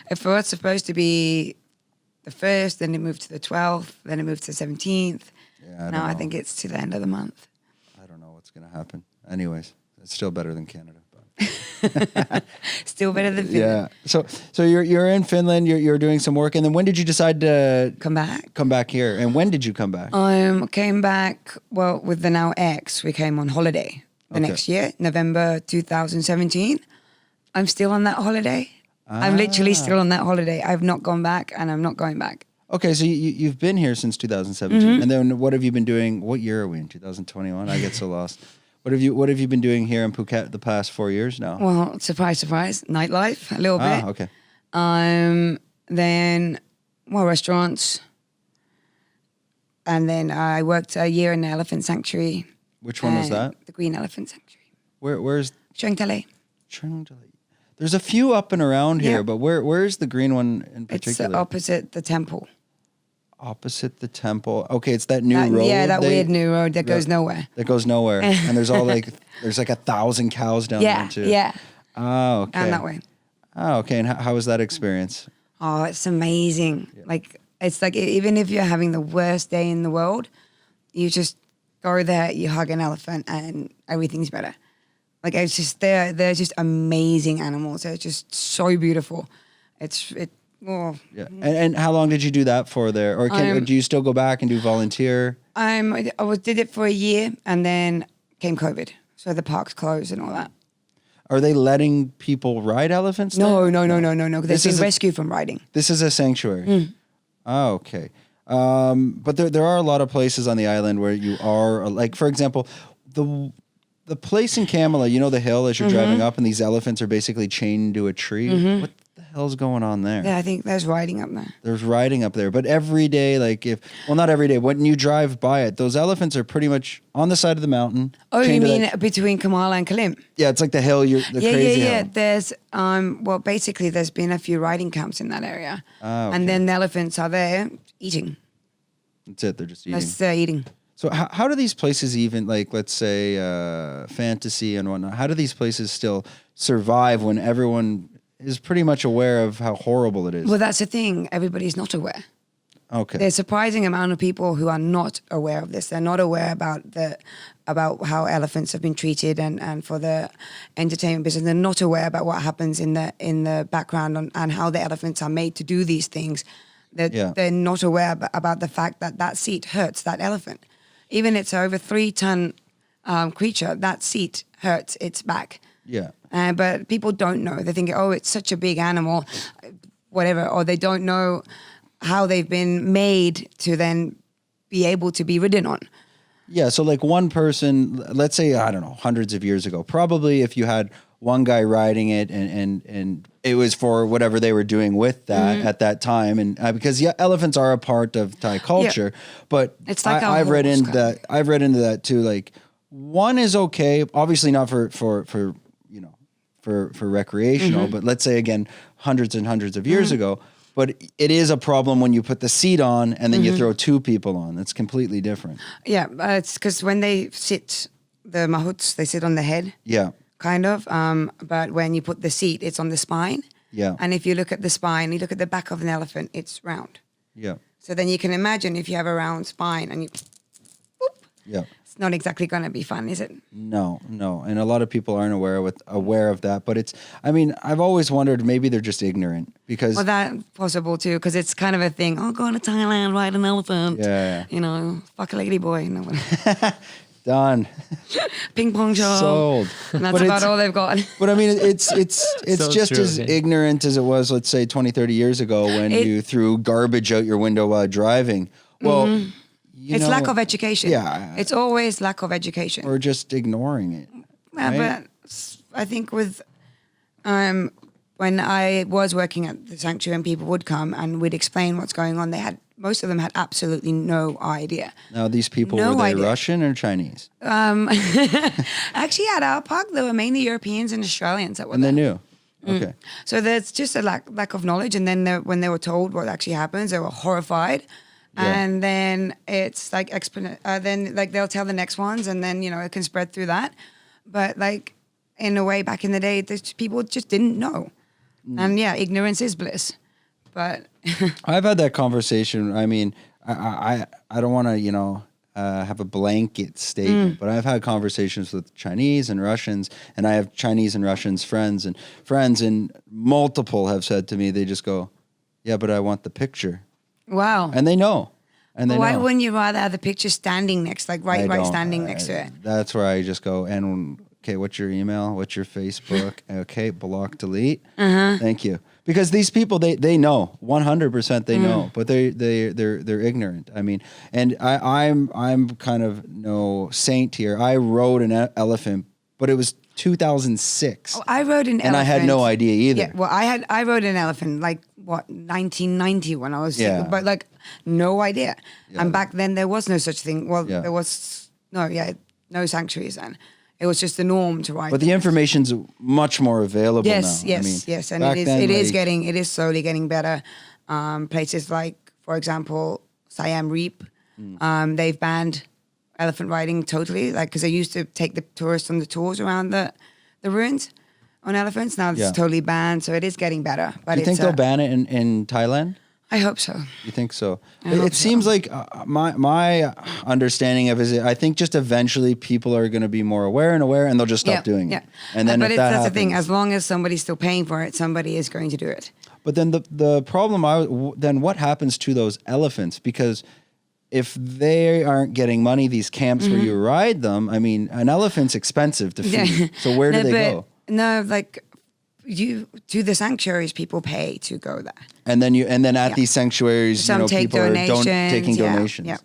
if it's supposed to be the 1st, then it moved to the 12th, then it moved to the 17th. Yeah, Now I think it's to the end of the month. I don't know what's going to happen. Anyways, it's still better than Canada. Still better than Finland. Yeah. So you're in Finland. You're doing some work, and then when did you decide to Come back. Come back here, and when did you come back? Came back, well, with the now ex, we came on holiday the next year, November 2017. I'm still on that holiday. I'm literally still on that holiday. I've not gone back, and I'm not going back. Okay, so you've been here since 2017, and then what have you been doing? What year are we in? 2021. I get so lost. What have you been doing here in Phuket the past 4 years now? Well, surprise, surprise, nightlife a little bit. Okay. Then, well, restaurants. And then I worked a year in the elephant sanctuary. Which one was that? The Green Elephant Sanctuary. Where's Cherngtalay. Cherngtalay? There's a few up and around here, but where's the green one in particular? It's opposite the temple. Opposite the temple. Okay, it's that new road. Yeah, that weird new road that goes nowhere. That goes nowhere. And there's there's like 1,000 cows down there too. Yeah. Oh, okay. Down that way. Oh, okay. And how was that experience? Oh, it's amazing. Yeah. Like, it's like, even if you're having the worst day in the world, you just go there, you hug an elephant, and everything's better. Like, it's just, they're just amazing animals. They're just so beautiful. Oh. Yeah. And how long did you do that for there? Or do you still go back and do volunteer? I did it for a year, and then came COVID. So the parks closed and all that. Are they letting people ride elephants No. there? They've been rescued from riding. This is a sanctuary. Oh, okay. But there are a lot of places on the island where you are, like, for example, the place in Kamala, you know, the hill as you're driving up, and these elephants are basically chained to a tree. What the hell's going on there? Yeah, I think there's riding up there. There's riding up there. But every day, not every day, when you drive by it, those elephants are pretty much on the side of the mountain. Oh, you mean between Kamala and Kalim? Yeah, it's like the hill, crazy hill. Yeah. There's, basically there's been a few riding camps in that area. Oh, okay. And then the elephants are there eating. That's it, they're just eating. They're eating. So how do these places even, like, let's say, fantasy and whatnot, how do these places still survive when everyone is pretty much aware of how horrible it is? Well, that's the thing. Everybody's not aware. Okay. There's a surprising amount of people who are not aware of this. They're not aware about how elephants have been treated and for the entertainment business. They're not aware about what happens in the background and how the elephants are made to do these things. They're not aware about the fact that seat hurts that elephant. Even it's over 3-ton creature, that seat hurts its back. Yeah. But people don't know. They think, oh, it's such a big animal, whatever. Or they don't know how they've been made to then be able to be ridden on. Yeah, so like one person, let's say, I don't know, hundreds of years ago, probably if you had one guy riding it and it was for whatever they were doing with that at that time, and because elephants are a part of Thai culture, but it's like I've read into that too. Like, one is okay, obviously not for recreational, but let's say again hundreds and hundreds of years ago. But it is a problem when you put the seat on and then you throw two people on. That's completely different. Yeah, it's because when they sit, the mahouts, they sit on the head. Yeah. Kind of. But when you put the seat, it's on the spine. Yeah. And if you look at the spine, you look at the back of an elephant, it's round. Yeah. So then you can imagine if you have a round spine and you, whoop, yeah, it's not exactly going to be fun, is it? No. And a lot of people aren't aware of that. But I've always wondered, maybe they're just ignorant because. Well, that's possible too, because it's kind of a thing. Oh, go to Thailand, ride an elephant. Yeah. You know, fuck a lady boy. No one. Done. Ping pong show. Sold. And that's about all they've got. But it's So just true, as ignorant as it was, let's say 20, 30 years ago when you threw garbage out your window while driving. Well, it's lack of education. Yeah. It's always lack of education. Or just ignoring it. Yeah, right? but I think with when I was working at the sanctuary and people would come and we'd explain what's going on, most of them had absolutely no idea. Now, these people, No were they idea. Russian or Chinese? Actually, at our park, there were mainly Europeans and Australians that were And they there. knew. Okay. So there's just a lack of knowledge. And then when they were told what actually happens, they were horrified. Yeah. And then it's like then like they'll tell the next ones, and then it can spread through that. But like in a way, back in the day, people just didn't know. And ignorance is bliss. But I've had that conversation. I mean, I don't want to, have a blanket statement, but I've had conversations with Chinese and Russians, and I have Chinese and Russians friends, and multiple have said to me, they just go, yeah, but I want the picture. wow. And they know. And they Why know. wouldn't you rather have the picture standing next, like right standing next to it? That's where I just go, and okay, what's your email? What's your Facebook? Okay, block, delete. Thank you. Because these people, they know 100%. They know, but they're ignorant. I mean, and I'm kind of no saint here. I rode an elephant, but it was 2006. Oh, I rode an elephant. And I had no idea either. Yeah, well, I rode an elephant like 1990 when I was, but like no idea. Yeah. And back then there was no such thing. Well, there was no sanctuaries then. It was just the norm to ride. But the information's much more available now. Yes, and it is slowly getting better. Places like, for example, Siam Reap, they've banned elephant riding totally, like because they used to take the tourists on the tours around the ruins on elephants. Now it's totally banned, so it is getting better. But do you think they'll ban it in Thailand? I hope so. You think so? It seems like my understanding of it, I think just eventually people are going to be more aware, and they'll just stop doing it. And then that's the thing. As long as somebody's still paying for it, somebody is going to do it. But then the problem, then what happens to those elephants? Because if they aren't getting money, these camps where you ride them, I mean, an elephant's expensive to feed. So where do they go? No, like to the sanctuaries, people pay to go there. And then at these sanctuaries, some take people donations, are taking donations. Yeah.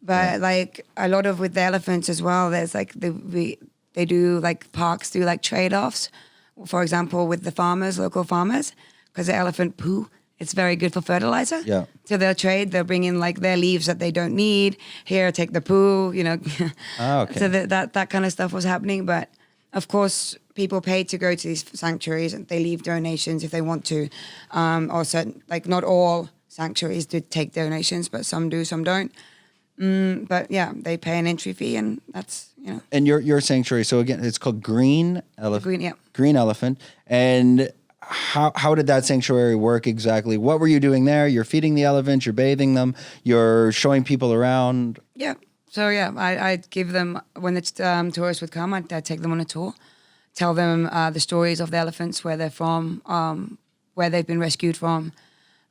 But like a lot of with the elephants as well, there's like they do like parks do like trade-offs. For example, with the farmers, local farmers, because the elephant poo, it's very good for fertilizer. Yeah. So they'll bring in like their leaves that they don't need. Here, take the poo, Okay. So that kind of stuff was happening. But of course, people pay to go to these sanctuaries and they leave donations if they want to. Or certain, like not all sanctuaries do take donations, but some do, some don't. But yeah, they pay an entry fee and that's, And your sanctuary, so again, it's called Green Elephant. Green Elephant. And how did that sanctuary work exactly? What were you doing there? You're feeding the elephants, you're bathing them, you're showing people around. Yeah. So yeah, I'd give them, when the tourists would come, I'd take them on a tour, tell them the stories of the elephants, where they're from, where they've been rescued from,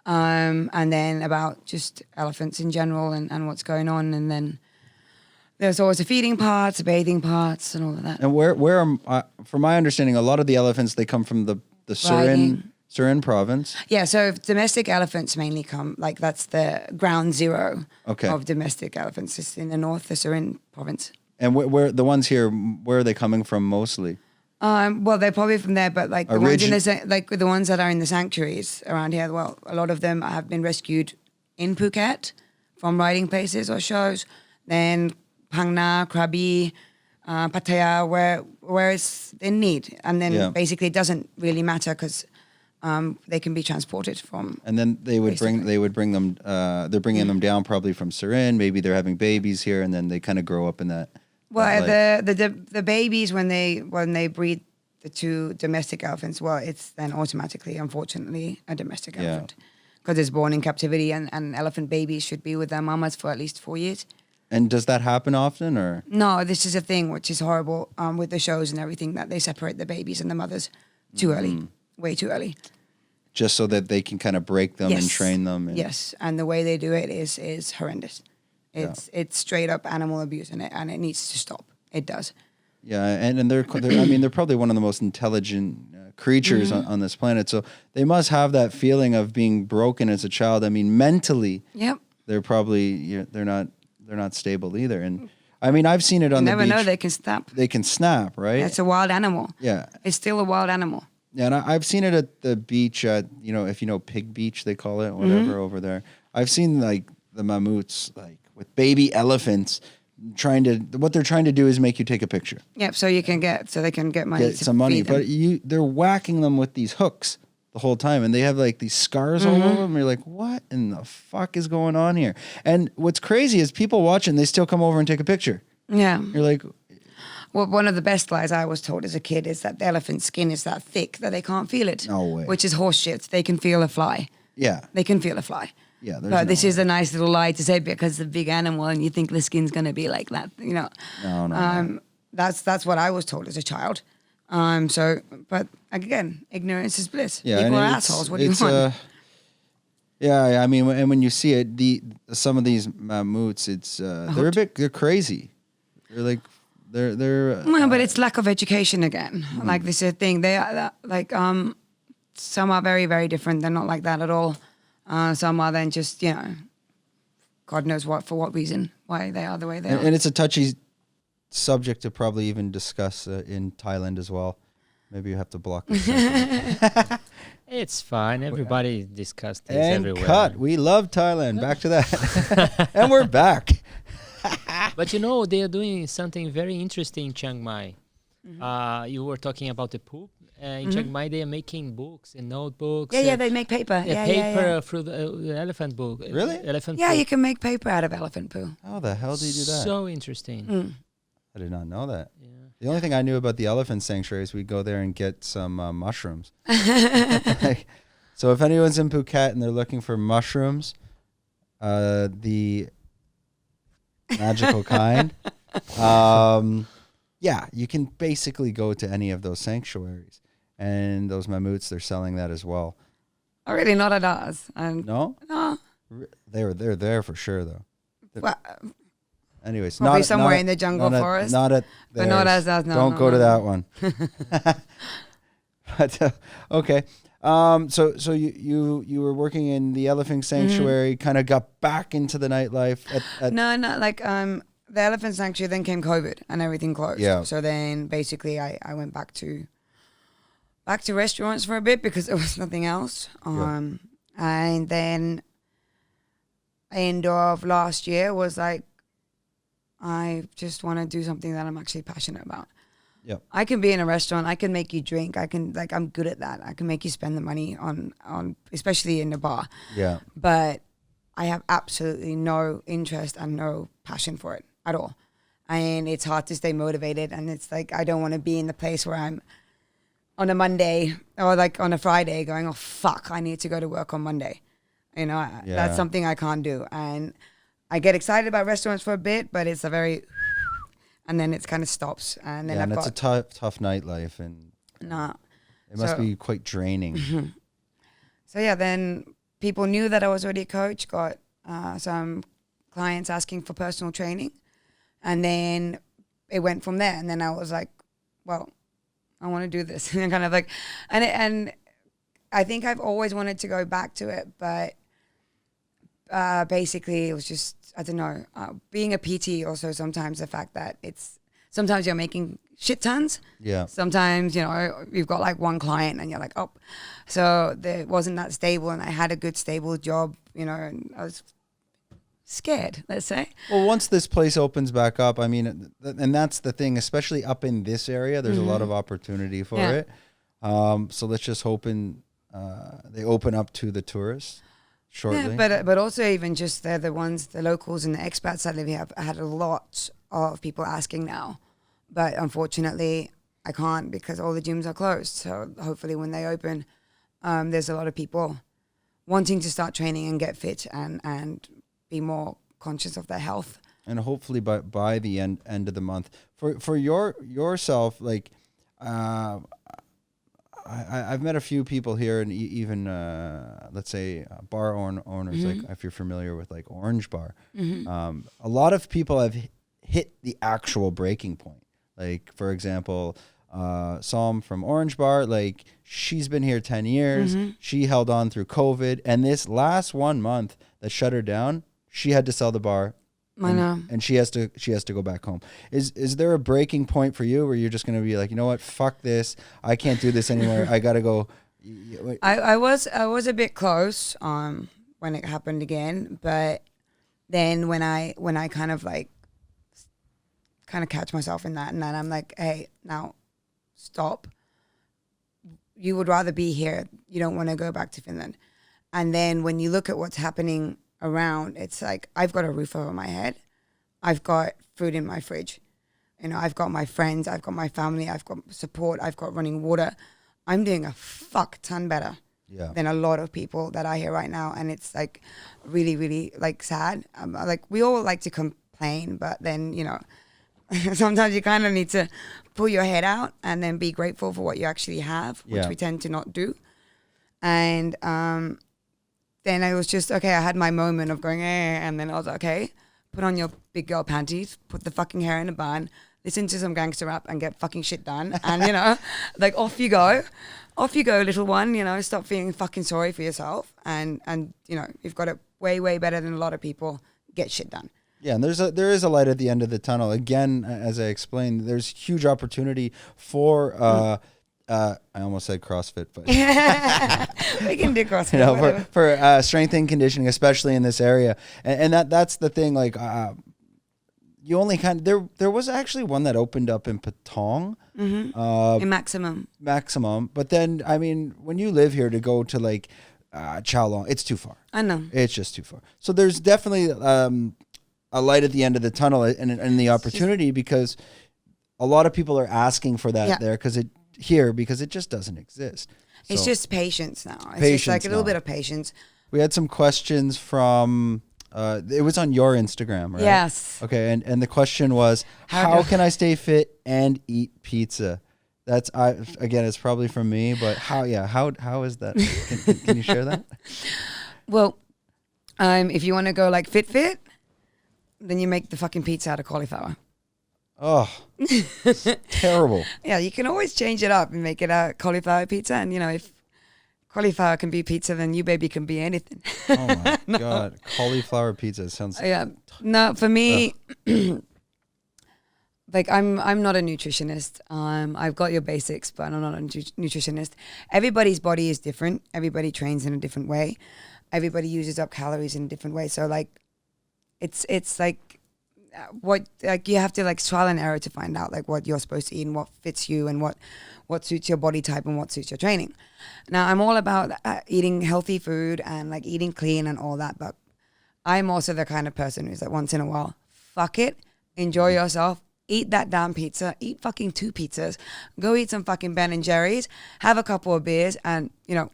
and then about just elephants in general and what's going on. And then there's always the feeding parts, the bathing parts, and all of that. And where from my understanding, a lot of the elephants, they come from the Surin province. Yeah, so domestic elephants mainly come, like that's the ground zero of domestic elephants. It's in the north, the Surin province. And where the ones here, where are they coming from mostly? Well, they're probably from there, but like the ones that are in the sanctuaries around here, well, a lot of them have been rescued in Phuket from riding places or shows. Then Phang Na, Krabi, Pattaya, where it's in need, and then basically it doesn't really matter because they can be transported from. And then they would bring them. They're bringing them down probably from Surin. Maybe they're having babies here, and then they kind of grow up in that. Well, the babies when they breed the two domestic elephants, well, it's then automatically, unfortunately, a domestic elephant because it's born in captivity, and elephant babies should be with their mamas for at least 4 years. And does that happen often, or? No, this is a thing which is horrible with the shows and everything, that they separate the babies and the mothers too early, way too early. Just so that they can kind of break them and train them. Yes, and the way they do it is horrendous. It's straight up animal abuse, and it needs to stop. It does. Yeah, and they're I mean, they're probably one of the most intelligent creatures on this planet. So they must have that feeling of being broken as a child. I mean, mentally, they're probably they're not stable either. And I mean, I've seen it on the beach. You never know, they can snap. They can snap, right? It's a wild animal. Yeah. It's still a wild animal. Yeah, and I've seen it at the beach at, if you know Pig Beach, they call it, whatever, over there. I've seen like the mammoths like with baby elephants what they're trying to do is make you take a picture. Yep, so they can get money. Get some money, but they're whacking them with these hooks the whole time, and they have like these scars all over them. You're like, what in the fuck is going on here? And what's crazy is people watching, they still come over and take a picture. Yeah. You're like, well, one of the best lies I was told as a kid is that the elephant's skin is that thick that they can't feel it. No way. Which is horse shit. They can feel a fly. Yeah. They can feel a fly. Yeah. But this is a nice little lie to say because it's a big animal and you think the skin's going to be like that, you know. No. That's what I was told as a child. But again, ignorance is bliss. Yeah, People are assholes. What do you want? Yeah, I mean, and when you see it, some of these mammoths, they're crazy. They're Well, but it's lack of education again. Like this is a thing. They are like some are very, very different. They're not like that at all. Some are then just, you know, God knows what, for what reason, why they are the way they are. And it's a touchy subject to probably even discuss in Thailand as well. Maybe you have to block this. It's fine. Everybody discussed this and everywhere. Cut. We love Thailand. Back to that. And we're back. But you know, they are doing something very interesting in Chiang Mai. You were talking about the poop. In Chiang Mai, they are making books and notebooks. Yeah, they make paper. Paper through the elephant book. Really? Elephant Yeah, poop. you can make paper out of elephant poo. How the hell do you do that? So interesting. I did not know that. Yeah. The only thing I knew about the elephant sanctuary is we'd go there and get some mushrooms. So if anyone's in Phuket and they're looking for mushrooms, the magical kind, yeah, you can basically go to any of those sanctuaries. And those mammoths, they're selling that as well. Oh, really? Not at ours. No? No. They're there for sure, though. Well, Anyways, probably somewhere in the jungle forest. Not at But not theirs. as no. Don't go to that one. But okay. So you were working in the elephant sanctuary, kind of got back into the nightlife. No, like the elephant sanctuary. Then came COVID and everything closed. Yeah. So then basically I went back to restaurants for a bit because there was nothing else. And then end of last year was like, I just want to do something that I'm actually passionate about. Yep. I can be in a restaurant. I can make you drink. I'm good at that. I can make you spend the money on especially in the bar. Yeah. But I have absolutely no interest and no passion for it at all. And it's hard to stay motivated. And it's like, I don't want to be in the place where I'm on a Monday or like on a Friday going, oh, fuck, I need to go to work on Monday. You know, that's something I can't do. And I get excited about restaurants for a bit, but it's a very, and then it kind of stops. And then it's a tough nightlife, and it must be quite draining. So yeah, then people knew that I was already a coach, got some clients asking for personal training, and then it went from there. And then I was like, well, I want to do this. And kind of like, and I think I've always wanted to go back to it, but basically it was just, I don't know, being a PT also sometimes the fact that sometimes you're making shit tons. Yeah. Sometimes, you know, you've got like one client and you're like, oh, so it wasn't that stable, and I had a good stable job, you know, and I was scared, let's say. Well, once this place opens back up, I mean, and that's the thing, especially up in this area, there's a lot of opportunity for it. So let's just hope they open up to the tourists shortly. Yeah, but also even just the locals and the expats that live here. I had a lot of people asking now, but unfortunately I can't because all the gyms are closed. So hopefully when they open, there's a lot of people wanting to start training and get fit and be more conscious of their health. And hopefully by the end of the month, for yourself, like I've met a few people here, and even let's say bar owners, like if you're familiar with like Orange Bar, a lot of people have hit the actual breaking point. Like for example, Psalm from Orange Bar, like she's been here 10 years. She held on through COVID, and this last 1 month that shut her down, she had to sell the bar. I know. And she has to go back home. Is there a breaking point for you where you're just going to be like, you know what, fuck this, I can't do this anymore, I got to go? I was a bit close when it happened again, but then when I kind of catch myself in that, and then I'm like, hey, now stop. You would rather be here. You don't want to go back to Finland. And then when you look at what's happening around, it's like, I've got a roof over my head. I've got food in my fridge. You know, I've got my friends, I've got my family, I've got support, I've got running water. I'm doing a fuck ton better than a lot of people that are here right now. And it's like really, really like sad. Like we all like to complain, but then, you know, sometimes you kind of need to pull your head out and then be grateful for what you actually have, which we tend to not do. And then I was just, okay, I had my moment of going, and then I was like, okay, put on your big girl panties, put the fucking hair in a bun, listen to some gangster rap and get fucking shit done. And, you know, like off you go, little one, you know, stop feeling fucking sorry for yourself. And you know, you've got it way, way better than a lot of people. Get shit done. Yeah, and there is a light at the end of the tunnel. Again, as I explained, there's huge opportunity for I almost said CrossFit, but we can do CrossFit. You know, for strength and conditioning, especially in this area, and that's the thing. Like, you only there was actually one that opened up in Patong, in Maximum. But then, I mean, when you live here to go to like Chalong, it's too far. I know, it's just too far. So there's definitely a light at the end of the tunnel and the opportunity, because a lot of people are asking for that there because it just doesn't exist. It's just patience now. It's just like a little bit of patience. We had some questions from it was on your Instagram, right? Yes. Okay, and the question was, how can I stay fit and eat pizza? That's again, it's probably from me, but how is that? Can you share that? Well, if you want to go like fit, then you make the fucking pizza out of cauliflower. Oh, terrible. Yeah, you can always change it up and make it a cauliflower pizza. And, you know, if cauliflower can be pizza, then you baby can be anything. Oh, my God. Cauliflower pizza sounds... Yeah. No, for me, like, I'm not a nutritionist. I've got your basics, but I'm not a nutritionist. Everybody's body is different. Everybody trains in a different way. Everybody uses up calories in a different way. So, like, it's like... what like you have to like trial and error to find out like what you're supposed to eat and what fits you and what suits your body type and what suits your training. Now I'm all about eating healthy food and like eating clean and all that, but I'm also the kind of person who's like, once in a while, fuck it, enjoy yourself, eat that damn pizza, eat fucking 2 pizzas, go eat some fucking Ben and Jerry's, have a couple of beers, and you know,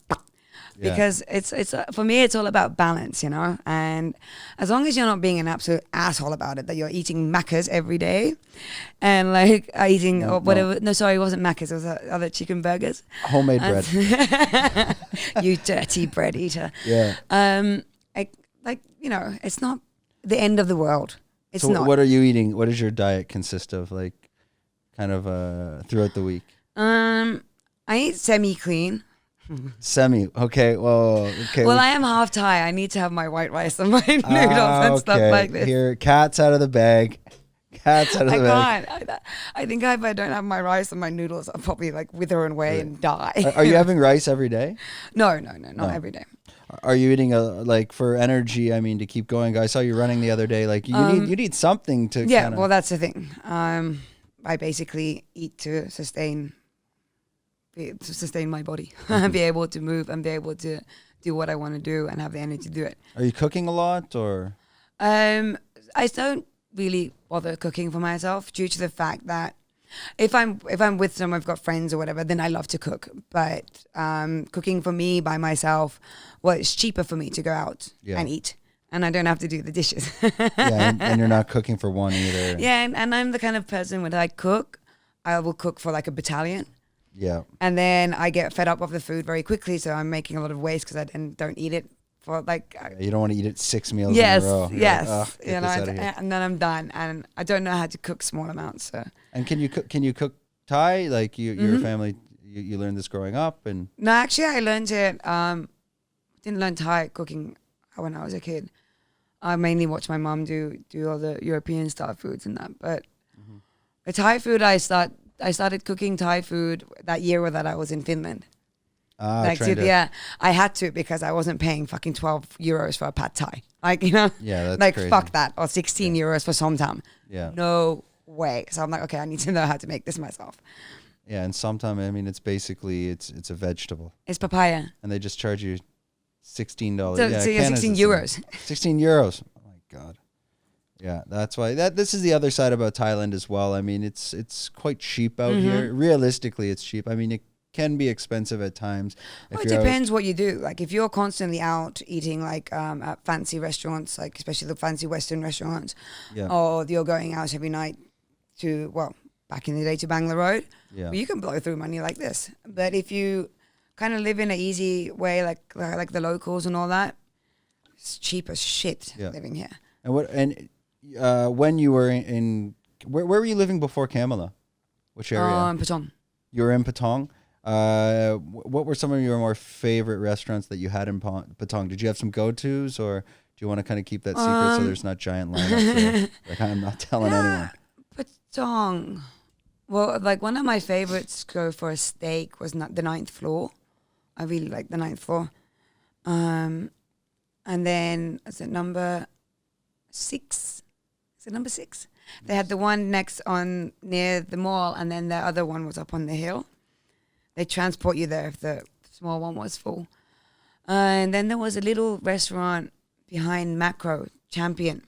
because it's for me it's all about balance, you know. And as long as you're not being an absolute asshole about it, that you're eating Macca's every day and like eating or whatever. No, sorry, it wasn't Macca's, it was other chicken burgers, homemade bread. You dirty bread eater. Yeah. Like you know, it's not the end of the world. It's not. What are you eating? What does your diet consist of, like kind of throughout the week? I eat semi-clean. Okay. Well, okay. Well, I am half Thai. I need to have my white rice and my noodles and stuff like this. Here, cat's out of the bag. Cat's out of the bag. I can't. I think if I don't have my rice and my noodles, I'll probably like wither away and die. Are you having rice every day? No, not every day. Are you eating like for energy? I mean, to keep going. I saw you running the other day. Like you need something to. Yeah. Well, that's the thing. I basically eat to sustain my body, be able to move and be able to do what I want to do and have the energy to do it. Are you cooking a lot or? I don't really bother cooking for myself due to the fact that if I'm with someone, I've got friends or whatever, then I love to cook. But cooking for me by myself, well, it's cheaper for me to go out and eat. And I don't have to do the dishes. And you're not cooking for one either. Yeah, and I'm the kind of person when I cook, I will cook for like a battalion. Yeah. And then I get fed up of the food very quickly, so I'm making a lot of waste because I then don't eat it for like... you don't want to eat it 6 meals in a row. Yes, like, you know, and then I'm done. And I don't know how to cook small amounts. So. And can you cook Thai? Like your family, you learned this growing up? And no, actually I learned it, didn't learn Thai cooking when I was a kid. I mainly watched my mom do all the European style foods and that. But the Thai food I started cooking Thai food that year that I was in Finland. I had to because I wasn't paying fucking 12 euros for a pad Thai. Like, you know, that's like crazy. Fuck that, or 16 euros for somtam. Yeah. No way. So I'm like, okay, I need to know how to make this myself. Yeah, and somtam, I mean, it's basically, it's a vegetable. It's papaya. And they just charge you $16. So you're 16 euros. 16 euros. Oh my God. Yeah, that's why this is the other side about Thailand as well. I mean, it's quite cheap out here. Realistically, it's cheap. I mean, can be expensive at times. Well, it depends what you do. Like if you're constantly out eating like at fancy restaurants, like especially the fancy Western restaurants, or you're going out every night to, well, back in the day to Bangla Road, well, you can blow through money like this. But if you kind of live in an easy way, like the locals and all that, it's cheap as shit living here. And when you were where were you living before Kamala? Which area? In Patong. You were in Patong. What were some of your more favorite restaurants that you had in Patong? Did you have some go-tos, or do you want to kind of keep that secret so there's not giant lineups there? Like I'm not telling anyone. Patong. Well, like one of my favorites go for a steak was not the 9th floor. I really like the 9th floor. And then is it number 6? Is it number 6? They had the one near the mall, and then the other one was up on the hill. They transport you there if the small one was full. And then there was a little restaurant behind Macro, Champion,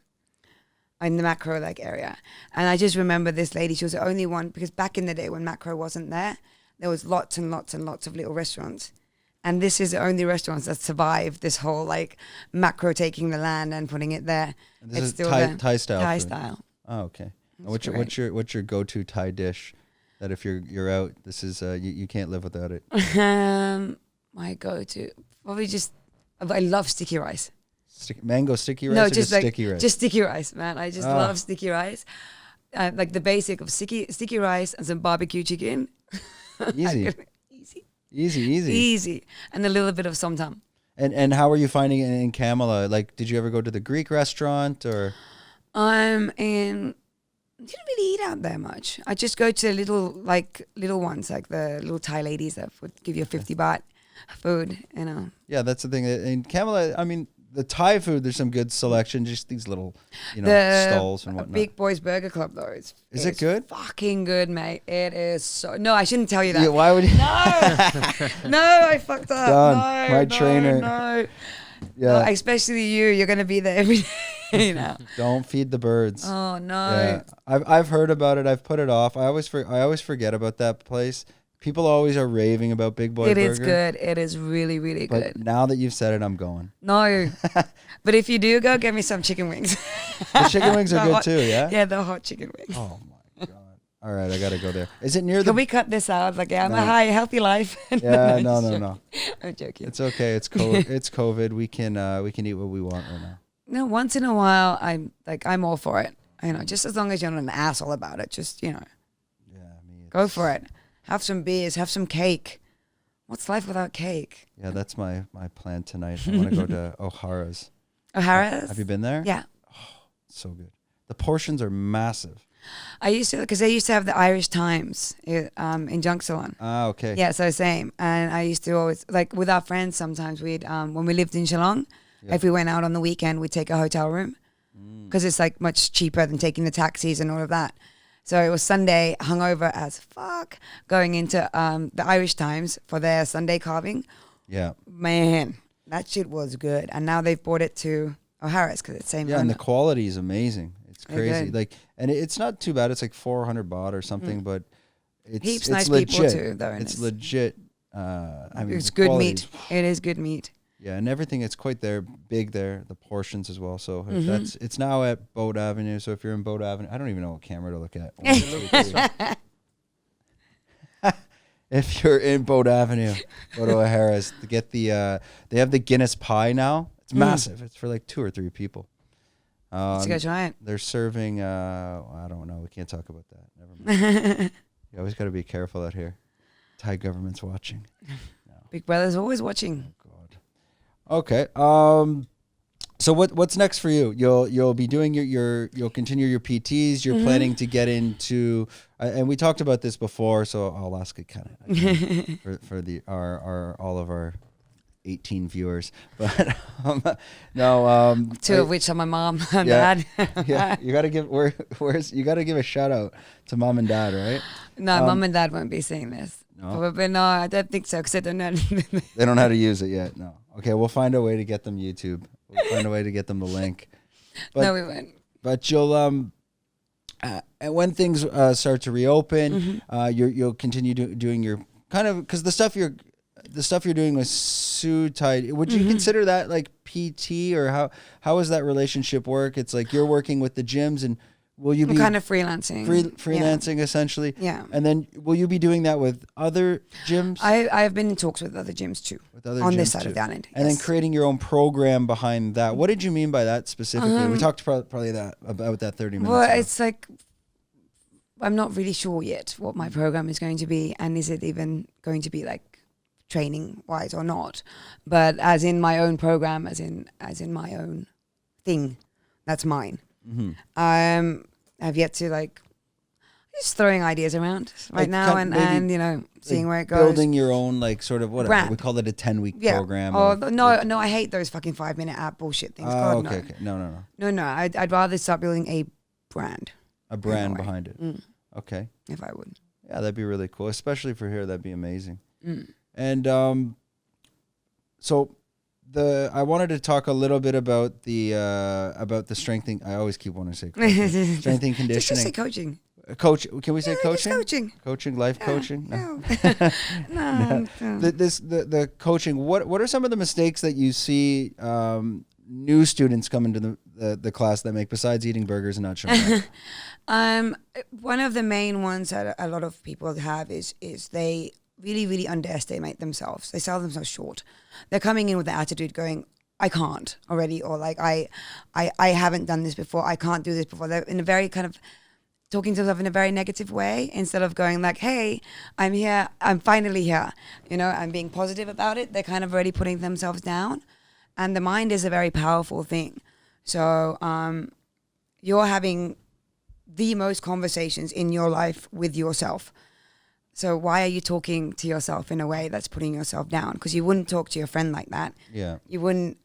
in the Macro like area. And I just remember this lady, she was the only one, because back in the day when Macro wasn't there was lots and lots and lots of little restaurants. And this is the only restaurants that survived this whole like Macro taking the land and putting it there. And this is still Thai style. Thai food. style. Oh, okay. What's your go-to Thai dish that if you're out, this is you can't live without it? My go-to probably just, I love sticky rice. Mango sticky rice? No, or just like sticky rice. Just sticky rice, man. I just love sticky rice. Like the basic of sticky rice and some barbecue chicken. Easy. Easy. And a little bit of somtam. And how are you finding it in Kamala? Like, did you ever go to the Greek restaurant or? I didn't really eat out there much. I just go to little ones, like the little Thai ladies that would give you a 50 baht food, you know. Yeah, that's the thing. In Kamala, I mean, the Thai food, there's some good selection, just these little, stalls and whatnot. Big Boys Burger Club, though. Is it good? Fucking good, mate. It is so... No, I shouldn't tell you that. Yeah, why would you? No, I fucked up. Done. No, my trainer. No. Yeah. No, especially you're going to be there every day. Don't feed the birds. Oh no. Yeah. I've heard about it. I've put it off. I always forget about that place. People always are raving about Big Boy Burger. It is good. It is really, really good. But now that you've said it, I'm going. No. But if you do go, get me some chicken wings. The chicken wings are good too, yeah? Yeah, the hot chicken wings. Oh my God. All right, I got to go there. Is it near Can we cut this out? Like, I'm a healthy life. Yeah, no. I'm joking. It's okay. It's COVID. We can eat what we want right now. No, once in a while, I'm all for it. Just as long as you're not an asshole about it, just, Yeah, go for it. Have some beers, have some cake. What's life without cake? Yeah, that's my plan tonight. I want to go to O'Hara's. O'Hara's? Have you been there? Yeah. Oh, so good. The portions are massive. I used to, because they used to have the Irish Times in Cherngtalay. Ah, okay. Yeah, so same. And I used to always, like with our friends, sometimes we'd, when we lived in Chalong, if we went out on the weekend, we'd take a hotel room because it's like much cheaper than taking the taxis and all of that. So it was Sunday, hungover as fuck, going into the Irish Times for their Sunday carving. Yeah. Man, that shit was good. And now they've brought it to O'Hara's because it's same. Yeah, and the quality is amazing. It's crazy. Good. Like, and it's not too bad. It's like 400 baht or something, but it's nice legit. People too, though. It's legit. I mean, it's good meat. It is good meat. Yeah, and everything, it's quite big there, the portions as well. So if it's now at Boat Avenue. So if you're in Boat Avenue, I don't even know what camera to look at. If you're in Boat Avenue, go to O'Hara's to get they have the Guinness pie now. It's massive. It's for like 2 or 3 people. Let's go try it. They're serving, I don't know. We can't talk about that. Never mind. You always got to be careful out here. Thai government's watching. No. Big Brother's always watching. Okay. So what's next for you? You'll be doing you'll continue your PTs. You're planning to get into, and we talked about this before, so I'll ask it kind of for our all of our 18 viewers, but no. 2 of which are my mom and dad. Yeah, you gotta give you gotta give a shout out to mom and dad, right? No, mom and dad won't be seeing this. No? Probably no, I don't think so because I don't know. They don't know how to use it yet. No. Okay, we'll find a way to get them YouTube. We'll find a way to get them the link. But, no, we won't. But you'll when things start to reopen, you'll continue doing your kind of, because the stuff you're doing with Sue Tide, would you consider that like PT, or how does that relationship work? It's like you're working with the gyms, and will you be kind of freelancing? Freelancing essentially. Yeah. And then will you be doing that with other gyms? I've been in talks with other gyms too. On this side of the island. And then creating your own program behind that. What did you mean by that specifically? We talked probably about that 30 minutes Well, ago. it's like, I'm not really sure yet what my program is going to be, and is it even going to be like training wise or not. But as in my own program, as in my own thing, that's mine. I've yet to like just throwing ideas around right now and you know, seeing where it goes. Building your own like sort of whatever brand. we call it, a 10-week program. Oh no, I hate those fucking 5-minute app bullshit things. God, okay. No. I'd rather start building a brand. A brand behind it. Okay. If I would. Yeah, that'd be really cool, especially for here. That'd be amazing. And so I wanted to talk a little bit about the strengthening. I always keep wanting to say coaching. Strengthening conditioning. Just say coaching. Coach, can we say coaching? Coaching. Coaching, life coaching. No. The coaching. What are some of the mistakes that you see new students come into the class that make, besides eating burgers and not showing up? One of the main ones that a lot of people have is they really, really underestimate themselves. They sell themselves short. They're coming in with the attitude going, I can't already, or like I haven't done this before, I can't do this before. They're in a very kind of talking to themselves in a very negative way, instead of going like, hey, I'm here, I'm finally here, you know, and being positive about it. They're kind of already putting themselves down. And the mind is a very powerful thing. So you're having the most conversations in your life with yourself. So why are you talking to yourself in a way that's putting yourself down? Because you wouldn't talk to your friend like that. Yeah. You wouldn't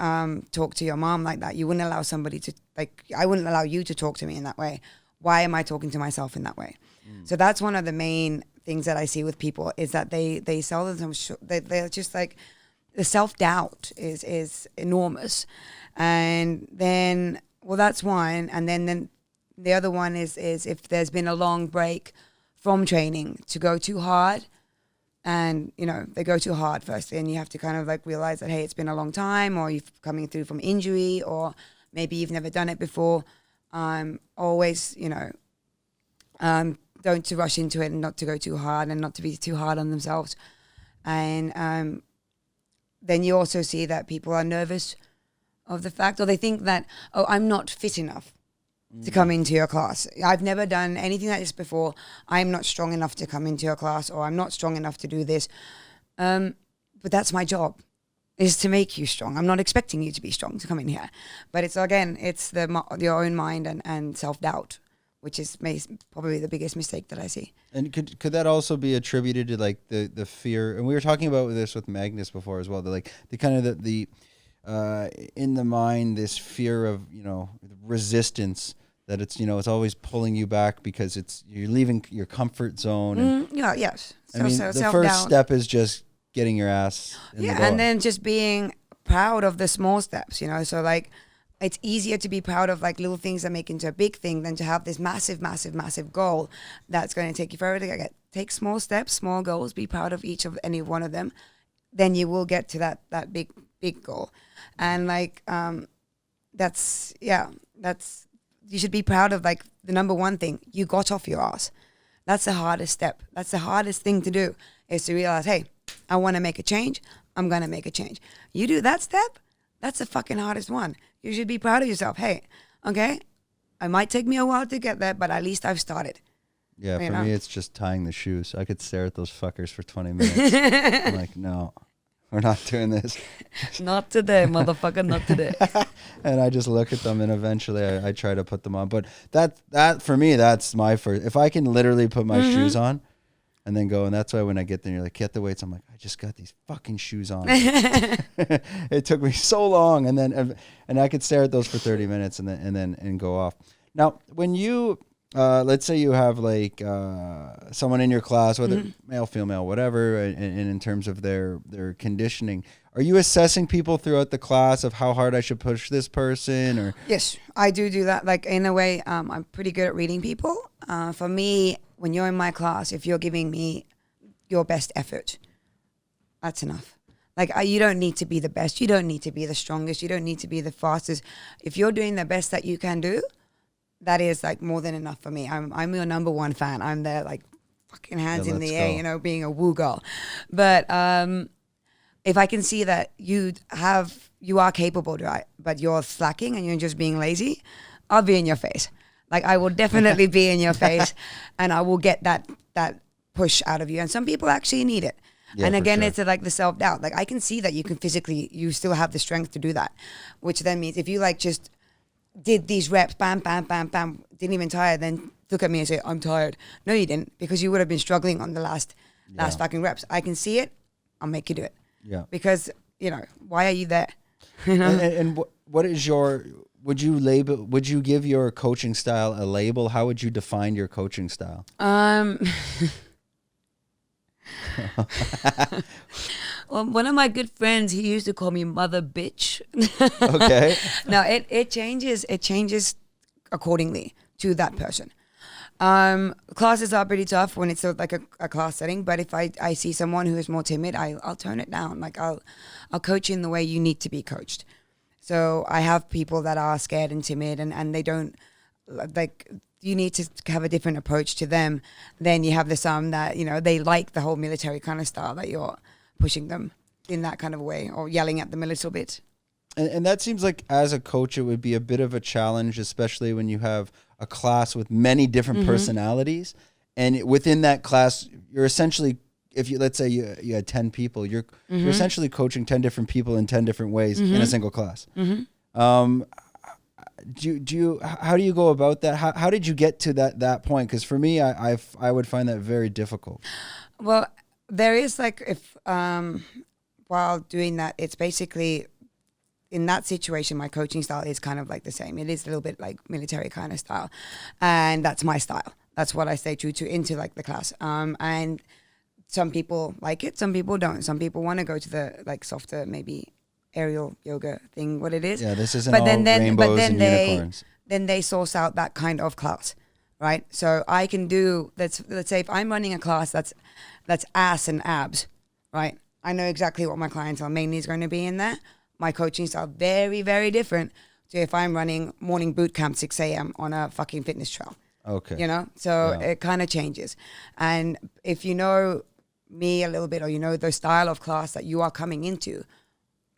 talk to your mom like that. You wouldn't allow somebody to, like, I wouldn't allow you to talk to me in that way. Why am I talking to myself in that way? So that's one of the main things that I see with people, is that they sell themselves, they're just like, the self-doubt is enormous. And then, well, that's one. And then the other one is if there's been a long break from training, to go too hard. And, you know, they go too hard firstly, and you have to kind of like realize that, hey, it's been a long time, or you're coming through from injury, or maybe you've never done it before. Always, you know, don't to rush into it, and not to go too hard, and not to be too hard on themselves. And then you also see that people are nervous of the fact, or they think that, oh, I'm not fit enough to come into your class. I've never done anything like this before. I'm not strong enough to come into your class, or I'm not strong enough to do this. But that's my job, is to make you strong. I'm not expecting you to be strong to come in here. But it's, again, it's your own mind and self-doubt, which is probably the biggest mistake that I see. And could that also be attributed to like the fear? And we were talking about this with Magnus before as well. The kind of the in the mind, this fear of, you know, resistance, that it's, you know, it's always pulling you back because you're leaving your comfort zone. And, yes. I mean, the first step is just getting your ass in the door. And then just being proud of the small steps, you know. So like, it's easier to be proud of like little things that make into a big thing than to have this massive, massive, massive goal that's going to take you forever to get. Take small steps, small goals, be proud of any one of them. Then you will get to that big goal. And like, you should be proud of like the number one thing, you got off your ass. That's the hardest step. That's the hardest thing to do, is to realize, hey, I want to make a change. I'm going to make a change. You do that step, that's the fucking hardest one. You should be proud of yourself. Hey, okay, it might take me a while to get there, but at least I've started. Yeah, for me, it's just tying the shoes. I could stare at those fuckers for 20 minutes. I'm like, no, we're not doing this. Not today, motherfucker, not today. And I just look at them, and eventually I try to put them on. But that for me, that's my first. If I can literally put my shoes on and then go, and that's why when I get there, you're like, get the weights. I'm like, I just got these fucking shoes on. It took me so long, and I could stare at those for 30 minutes and go off. Now, when you let's say you have like someone in your class, whether male, female, whatever, and in terms of their conditioning, are you assessing people throughout the class of how hard I should push this person? Or yes, I do that. Like, in a way, I'm pretty good at reading people. For me, when you're in my class, if you're giving me your best effort, That's enough. Like, you don't need to be the best. You don't need to be the strongest. You don't need to be the fastest. If you're doing the best that you can do, that is like more than enough for me. I'm your number one fan. I'm there like fucking hands in the air, you know, being a woo girl. But if I can see that you are capable, right, but you're slacking and you're just being lazy, I'll be in your face. Like, I will definitely be in your face, and I will get that push out of you. And some people actually need it. Yeah, and again, it's like the self-doubt. Like, I can see that you still have the strength to do that, which then means if you like just did these reps, bam, bam, bam, bam, didn't even tire, then look at me and say, I'm tired. No, you didn't, because you would have been struggling on the last fucking reps. I can see it. I'll make you do it. Yeah. Because, you know, why are you there? You know? And what is would you give your coaching style a label? How would you define your coaching style? Well, one of my good friends, he used to call me mother bitch. Okay. No, it changes accordingly to that person. Classes are pretty tough when it's like a class setting, but if I see someone who is more timid, I'll tone it down. Like, I'll coach in the way you need to be coached. So I have people that are scared and timid, and they don't, like, you need to have a different approach to them. Then you have some that, you know, they like the whole military kind of style that you're pushing them in that kind of way, or yelling at them a little bit. And that seems like, as a coach, it would be a bit of a challenge, especially when you have a class with many different personalities. And within that class, you're essentially, let's say you had 10 people, you're essentially coaching 10 different people in 10 different ways in a single class. How do you go about that? How did you get to that point? Because for me, I would find that very difficult. Well, there is like, if while doing that, it's basically, in that situation, my coaching style is kind of like the same. It is a little bit like military kind of style, and that's my style. That's what I stay true to into like the class. And some people like it, some people don't. Some people want to go to the like softer, maybe aerial yoga thing, what it is. Yeah, this isn't rainbows and unicorns. Then they source out that kind of class, right? So I can do, let's say if I'm running a class that's ass and abs, right? I know exactly what my clientele mainly is going to be in there. My coaching style very, very different to if I'm running morning boot camp 6 a.m. on a fucking fitness trail. Okay. You know? So it kind of changes. And if you know me a little bit, or you know the style of class that you are coming into,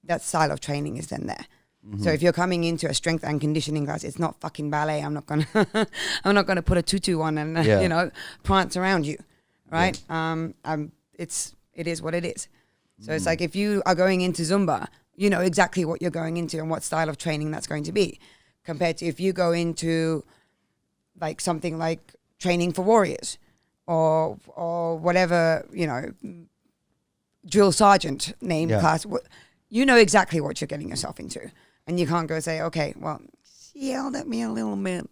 that style of training is then there. So if you're coming into a strength and conditioning class, it's not fucking ballet. I'm not gonna put a tutu on and you know, prance around you, right? It is what it is. So it's like, if you are going into Zumba, you know exactly what you're going into and what style of training that's going to be, compared to if you go into like something like training for warriors or whatever, you know, drill sergeant name class. You know exactly what you're getting yourself into, and you can't go say, okay, well, she yelled at me a little bit.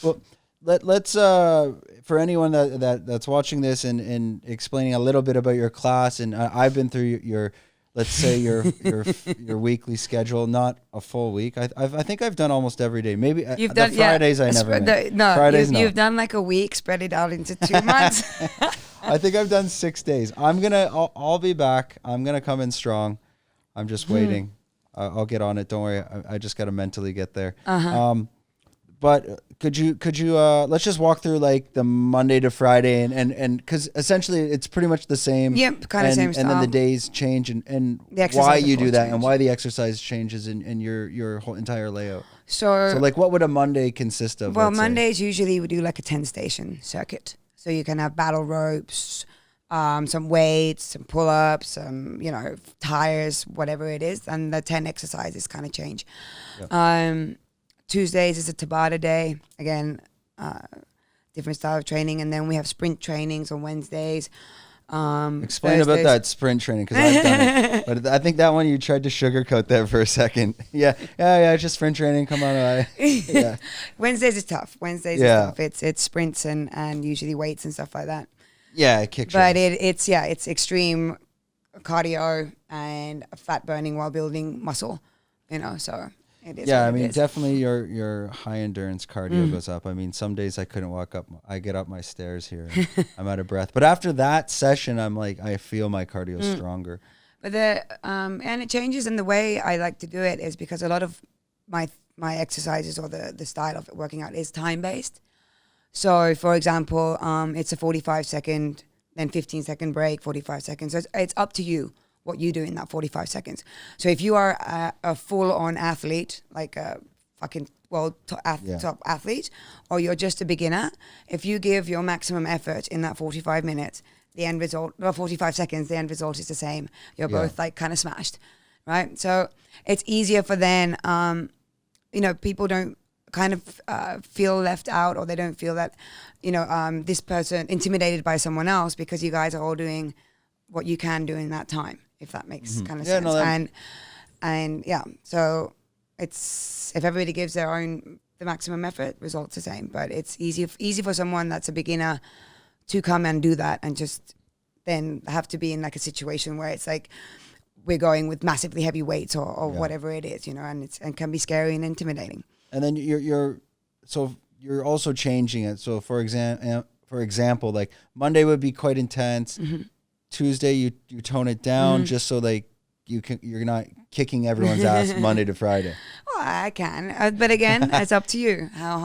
Well, let's for anyone that's watching this and explaining a little bit about your class, and I've been through your let's say your weekly schedule, not a full week. I think I've done almost every day. Maybe you've done Fridays. I never make. No, Fridays, you've done like a week, spread it out into 2 months. I think I've done 6 days. I'll be back. I'm gonna come in strong. I'm just waiting. I'll get on it. Don't worry. I just gotta mentally get there. But could you let's just walk through like the Monday to Friday and because essentially it's pretty much the same. Yep, kind of same style. And then the days change and why you do that and why the exercise changes in your whole entire layout. So like, what would a Monday consist of? Well, Mondays usually we do like a 10-station circuit. So you can have battle ropes, some weights, some pull-ups, some, you know, tires, whatever it is. And the 10 exercises kind of change. Yep. Tuesdays is a Tabata day. Again, different style of training. And then we have sprint trainings on Wednesdays. Explain Thursdays. About that sprint training, because I've done it. But I think that one you tried to sugarcoat that for a second. Yeah, it's just sprint training. Come on. Yeah. Wednesdays is tough. Wednesdays is tough. It's sprints and usually weights and stuff like that. Yeah, kick. But it's extreme cardio and fat burning while building muscle. You know, so. It is. Yeah, I mean, definitely your high endurance cardio goes up. I mean, some days I couldn't walk up. I get up my stairs here. And I'm out of breath. But after that session, I'm like, I feel my cardio stronger. But and it changes, and the way I like to do it is because a lot of my exercises or the style of working out is time based. So, for example, it's a 45-second, then 15-second break, 45 seconds. So it's up to you what you do in that 45 seconds. So if you are a full-on athlete, like a fucking top athlete, or you're just a beginner, if you give your maximum effort in that 45 minutes, the end result, 45 seconds, the end result is the same. You're both like kind of smashed, right? So it's easier for then, people don't kind of feel left out, or they don't feel that, this person intimidated by someone else, because you guys are all doing what you can do in that time, if that makes kind of sense. No, and so it's, if everybody gives the maximum effort, results the same. But it's easy for someone that's a beginner to come and do that, and just then have to be in like a situation where it's like we're going with massively heavy weights or whatever it is, and can be scary and intimidating. And then you're also changing it. So for example, like Monday would be quite intense. Mm-hmm. Tuesday you tone it down just so like you're not kicking everyone's ass Monday to Friday. Well, I can, but again, it's up to you how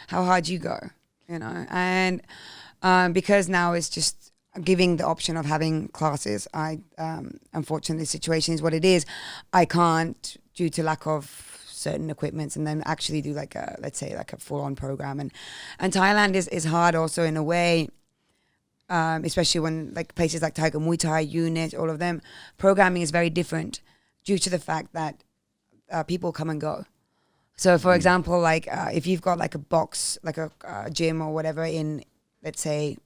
hard you go, and because now it's just giving the option of having classes. I unfortunately, the situation is what it is. I can't, due to lack of certain equipments, and then actually do like a full-on program. And Thailand is hard also in a way, especially when like places like Tiger Muay Thai, Unit, all of them, programming is very different due to the fact that people come and go. So for example, like if you've got like a box, like a gym or whatever in, let's say,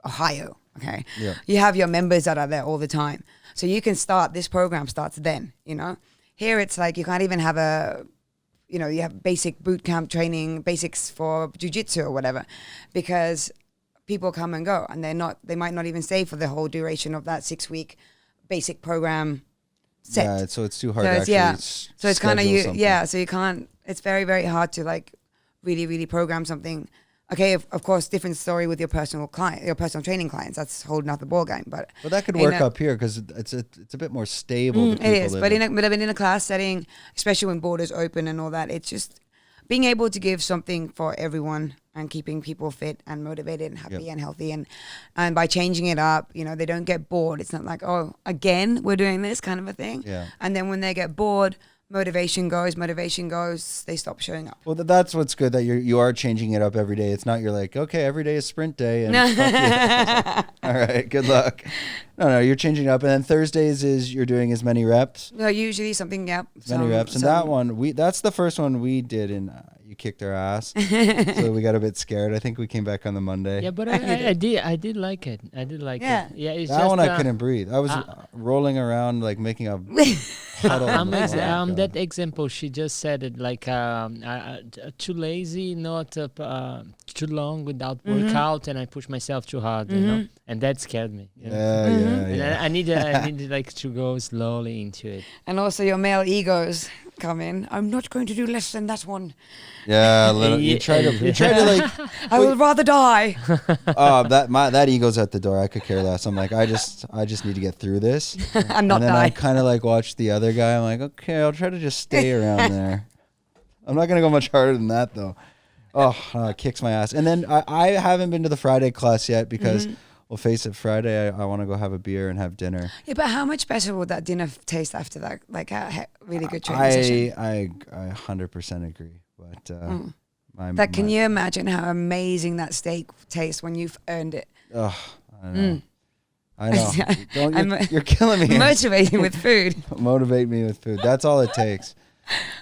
Ohio, okay? Yeah. You have your members that are there all the time. So you can start, this program starts then, Here it's like you can't even have you have basic boot camp training, basics for jiu-jitsu or whatever, because people come and go, and they might not even stay for the whole duration of that 6-week basic program set. Yeah, so it's too hard to actually so it's kind of so you can't, it's very, very hard to like really, really program something. Okay, of course, different story with your personal training clients. That's a whole nother ballgame. But that could work up here because it's a bit more stable. It is, but in a class setting, especially when borders open and all that, it's just being able to give something for everyone and keeping people fit and motivated and happy and healthy. And by changing it up, they don't get bored. It's not like, oh, again, we're doing this kind of a thing. Yeah. And then when they get bored, motivation goes, they stop showing up. Well, that's what's good, that you are changing it up every day. It's not you're like, okay, every day is sprint day. And all right, good luck. No, you're changing it up. And then Thursdays is you're doing as many reps. No, usually something, many reps. And that one, that's the first one we did, and you kicked our ass. So we got a bit scared. I think we came back on the Monday. Yeah, but I did like it. I did like it. Yeah, it's that just, one I couldn't breathe. I was rolling around like making a puddle. That example, she just said it like too lazy, not too long without workout, and I push myself too hard, and that scared me. And I need like to go slowly into it. And also your male egos come in. I'm not going to do less than that one. Yeah, you try to like. I would rather die. That ego's at the door. I could care less. I'm like, I just need to get through this. And then I kind of like watch the other guy. I'm like, okay, I'll try to just stay around there. I'm not gonna go much harder than that though. It kicks my ass. And then I haven't been to the Friday class yet because. Well, face it, Friday I want to go have a beer and have dinner. Yeah, but how much better would that dinner taste after that? Like a really good training session? I 100% agree. But can you imagine how amazing that steak tastes when you've earned it? Oh, I know. I know. You're killing me. Motivating with food. Motivate me with food. That's all it takes.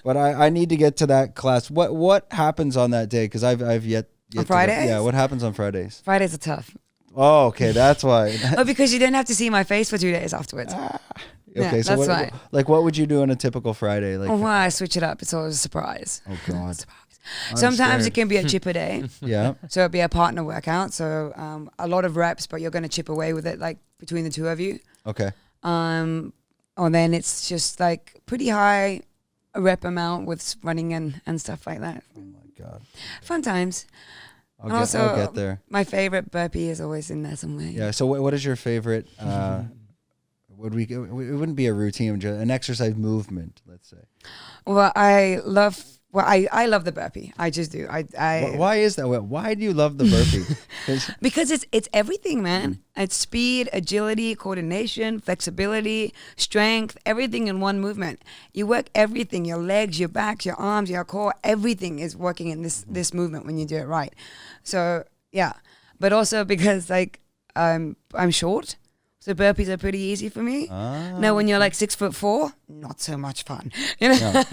But I need to get to that class. What happens on that day? Because I've yet on Fridays? Yeah, what happens on Fridays? Fridays are tough. Oh, okay, that's why. Because you don't have to see my face for 2 days afterwards. Okay, so that's why. Like, what would you do on a typical Friday? Like, I switch it up. It's always a surprise. Oh God. Sometimes it can be a chipper day. Yeah. So it'll be a partner workout. So a lot of reps, but you're going to chip away with it, like between the two of you. Okay. Or then it's just like pretty high rep amount with running and stuff like that. Oh my God. Fun times. I'll get there. My favorite burpee is always in there somewhere. Yeah. So what is your favorite? It wouldn't be a routine, just an exercise movement, let's say. Well, I love the burpee. I just do. Why is that? Why do you love the burpee? Because it's everything, man. It's speed, agility, coordination, flexibility, strength, everything in one movement. You work everything, your legs, your back, your arms, your core, everything is working in this movement when you do it right. So, yeah. But also because like I'm short. So burpees are pretty easy for me. Now, when you're like 6'4", not so much fun, you know.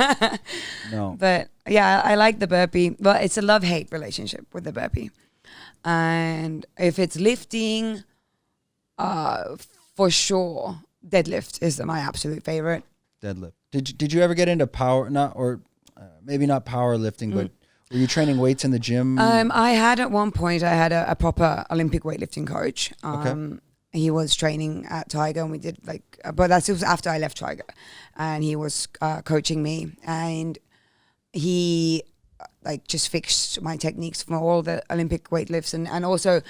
No. But yeah, I like the burpee. Well, it's a love-hate relationship with the burpee. And if it's lifting, for sure, deadlift is my absolute favorite. Deadlift. Did you ever get into power? Maybe not powerlifting, but were you training weights in the gym? I had at one point. I had a proper Olympic weightlifting coach. Okay. He was training at Tiger, and we did but that was after I left Tiger, and he was coaching me, and he just fixed my techniques for all the Olympic weightlifts, and also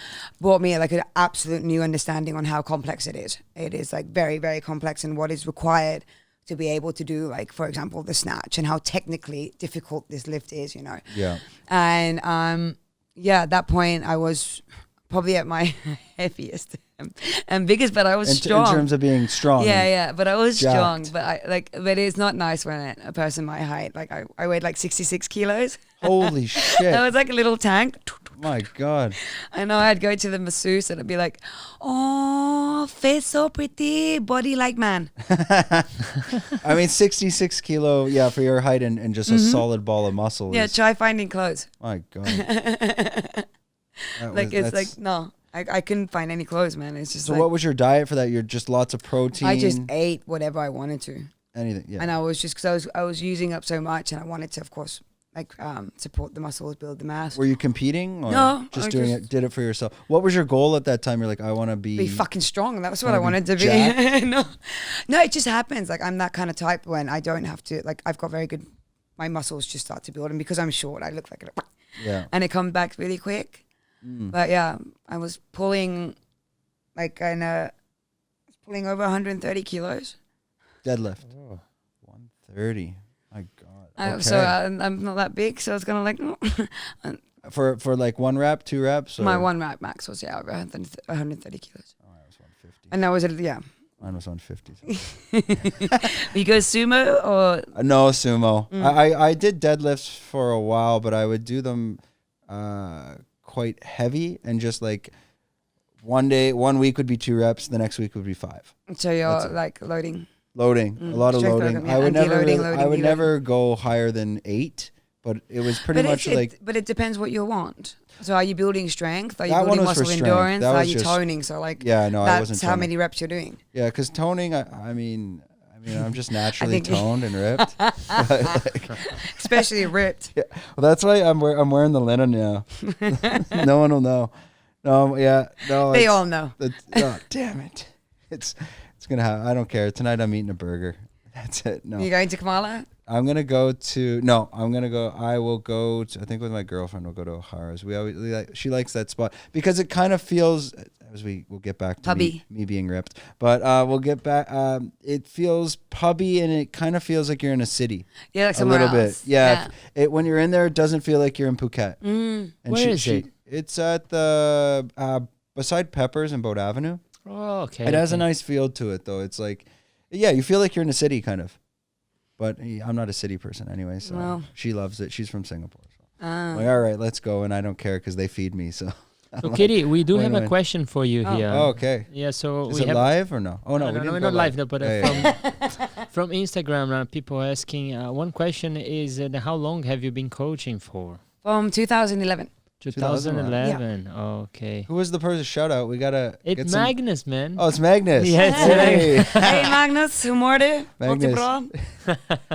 brought me like an absolute new understanding on how complex it is. It is like very, very complex, and what is required to be able to do, like, for example, the snatch, and how technically difficult this lift is, you know. Yeah. And at that point I was probably at my heaviest and biggest, but I was strong. In terms of being strong. Yeah, but I was jacked. strong. But it's not nice when a person my height, like I weighed like 66 kilos. Holy shit. I was like a little tank. My God. I know, I'd go to the masseuse and I'd be like, oh, face so pretty, body like man. I mean, 66 kilo, yeah, for your height and just a solid ball of muscle. Yeah, try finding clothes. My God. No. I couldn't find any clothes, man. It's just so what was your diet for that? You're just lots of protein? I just ate whatever I wanted to. Anything, yeah. And I was just, because I was using up so much, and I wanted to, of course, support the muscles, build the mass. Were you competing? Or no. Did it for yourself? What was your goal at that time? You're like, I want to be fucking strong. That's what I wanted to be. No, it just happens. Like, I'm that kind of type when I don't have to, like, I've got very good, my muscles just start to build. And because I'm short, I look like it. Yeah. And it comes back really quick. But yeah, I was pulling over 130 kilos. Deadlift. 130. My God. Okay. So I'm not that big, so it's gonna for like 1 rep, 2 reps. Or? My 1 rep max was over 130 kilos. Oh, I was 150. And that was Mine was 150. So. You go sumo or no sumo? I did deadlifts for a while, but I would do them quite heavy, and just like 1 week would be 2 reps, the next week would be 5. So you're like loading a lot of loading. I would never go higher than 8, but it was pretty much but it depends what you want. So are you building strength? Are you that building muscle endurance? Are you just toning? So like, yeah, no, I wasn't that's how many reps you're doing. Yeah, because toning, I mean I'm just naturally toned and ripped. Especially ripped. Yeah. Well, that's why I'm wearing the linen now. No one will know. No, yeah, no. They all know. Oh, damn it! It's gonna happen. I don't care. Tonight I'm eating a burger. That's it. No. You going to Kamala? I'm gonna go to. No, I'm gonna go. I will go to. I think with my girlfriend we'll go to O'Hara's. We always she likes that spot because it kind of feels. As we'll get back to me being ripped, but we'll get back. It feels pubby, and it kind of feels like you're in a city. Yeah, like somewhere else. Bit. Yeah. When you're in there, it doesn't feel like you're in Phuket. And where is it? It's at the beside Peppers and Boat Avenue. Oh, okay. It has a nice feel to it, though. It's like, yeah, you feel like you're in a city, kind of. But I'm not a city person anyway, so she loves it. She's from Singapore. So. I'm like, all right, let's go, and I don't care because they feed me, so. So, Kitty, we do have a question for you here. Oh, okay. Yeah, so is it live or no? Oh, no, we're not live, no, but from Instagram, people asking, one question is, how long have you been coaching for? From 2011. 2011. Yeah. Okay. Who was the person? Shout out. We gotta. It's Magnus, man. Oh, it's Magnus. Yes. Hey, Magnus. Hur mår du? Magnus.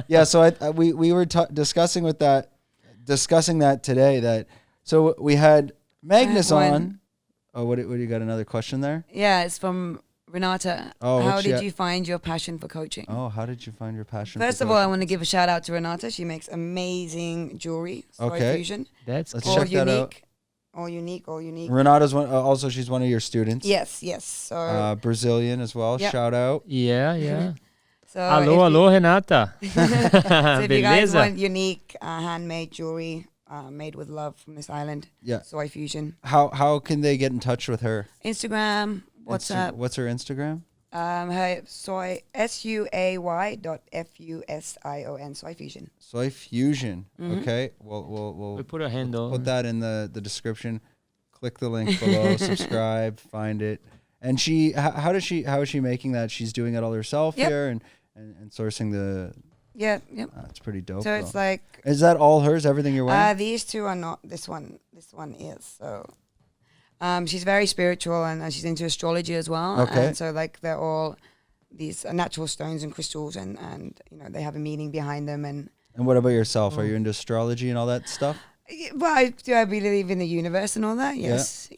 Yeah. So we were discussing that today. So we had Magnus on. Oh, what do you got? Another question there? Yeah, it's from Renata, Oh, how did you find your passion for coaching? Oh, how did you find your passion? First of all, I want to give a shout out to Renata. She makes amazing jewelry. Okay. Fusion. Let's check that out. All unique. Renata's also she's one of your students. Yes. So Brazilian as well. Yep. Shout out. Yeah. so Alô, Renata. so if you guys Beleza. want unique handmade jewelry made with love from this island, Yeah. Soy Fusion. How can they get in touch with her? Instagram, WhatsApp. What's her Instagram? Her soy SUAY.FUSION Soy Fusion. Soy Fusion. Mm-hmm. Okay. We'll We put a handle. put that in the description. Click the link below. Subscribe. Find it. And how is she making that? She's doing it all herself here and sourcing the. Yeah. Yep. It's pretty dope. So it's like. Is that all hers? Everything you're wearing? These two are not. This one is. So, she's very spiritual and she's into astrology as well. Okay. And so like they're all these natural stones and crystals and they have a meaning behind them and. And what about yourself? Are you into astrology and all that stuff? Well, I believe in the universe and all that. Yes,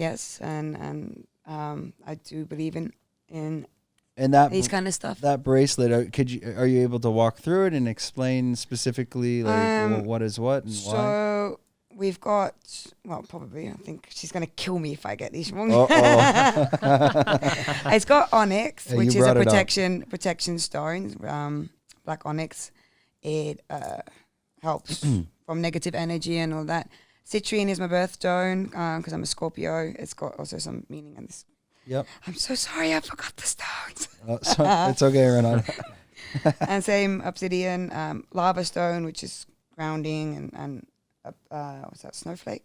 and I do believe in And that these kind of stuff. That bracelet, are you able to walk through it and explain specifically what is what and why? So we've got, well, probably, I think she's going to kill me if I get these wrong. It's got onyx, which is a protection stone, black onyx. It helps from negative energy and all that. Citrine is my birthstone because I'm a Scorpio. It's got also some meaning in this. Yep. I'm so sorry, I forgot the stones. It's okay, Renata. And same obsidian, lava stone, which is grounding, and what's that, snowflake?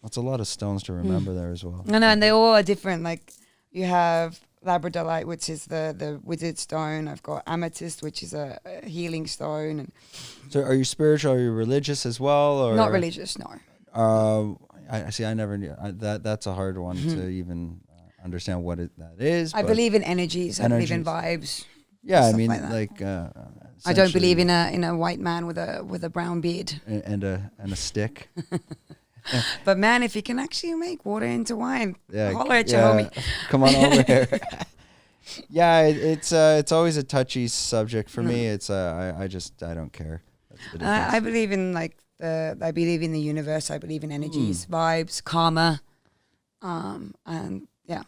That's a lot of stones to remember there as well. No, and they all are different. Like you have labradorite, which is the wizard stone. I've got amethyst, which is a healing stone. And So are you spiritual? Are you religious as well? Or not religious, no. I see. I never knew that's a hard one to even understand what that is. I believe in energies. I believe in vibes. Yeah, I mean, like I don't believe in a white man with a brown beard and a stick. But man, if you can actually make water into wine, holler at your homie. Come on over here. Yeah, it's always a touchy subject for me. It's I don't care. That's the difference. I believe in I believe in the universe. I believe in energies, vibes, karma, and yeah.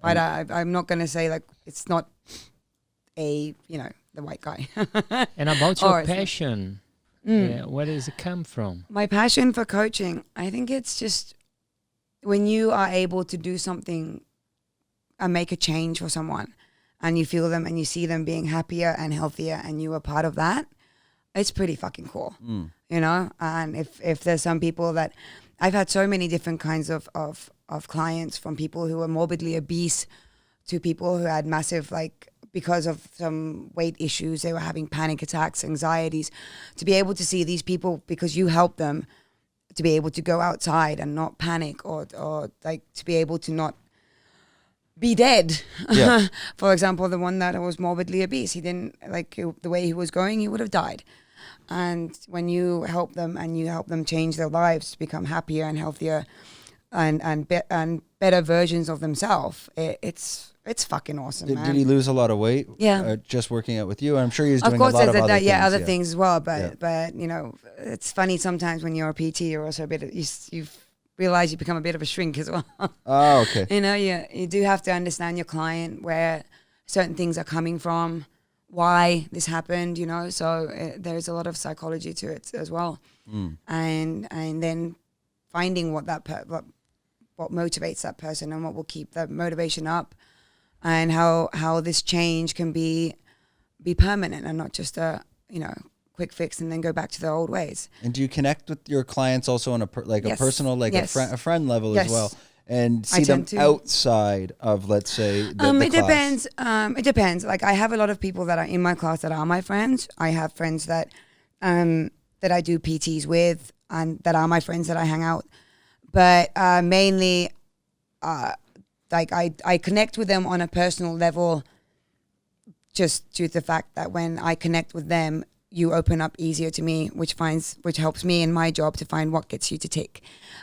But I'm not gonna say like it's not the white guy. And about your passion, where does it come from? My passion for coaching, I think it's just when you are able to do something and make a change for someone, and you feel them and you see them being happier and healthier, and you are part of that. It's pretty fucking cool, And if there's some people that I've had so many different kinds of clients, from people who are morbidly obese to people who had massive, because of some weight issues, they were having panic attacks, anxieties, to be able to see these people, because you help them to be able to go outside and not panic or to be able to not be dead. Yeah. For example, the one that was morbidly obese, he didn't the way he was going, he would have died. And when you help them and you help them change their lives to become happier and healthier and better versions of themselves, it's fucking awesome. Did he lose a lot of weight? Yeah. Just working out with you? I'm sure he's doing of course, a lot of other other things. Other things as well. But it's funny sometimes when you're a PT, you're also a bit of, you realize you become a bit of a shrink as well. Oh, okay. You do have to understand your client, where certain things are coming from, why this happened, so there's a lot of psychology to it as well. And then finding what motivates that person and what will keep that motivation up, and how this change can be permanent and not just a quick fix and then go back to the old ways. And do you connect with your clients also on a personal, a friend level as well, and see them outside of, let's say, the class? It depends. Like, I have a lot of people that are in my class that are my friends. I have friends that I do PTs with and that are my friends that I hang out. But mainly, I connect with them on a personal level, just due to the fact that when I connect with them, you open up easier to me, which helps me in my job to find what gets you to tick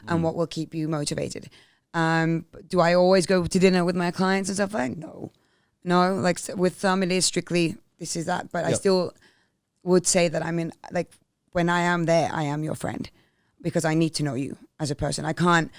and what will keep you motivated. Do I always go to dinner with my clients and stuff like that? No. No, like with some it is strictly this is that, but I still would say that I'm in, like when I am there, I am your friend because I need to know you as a person. I can't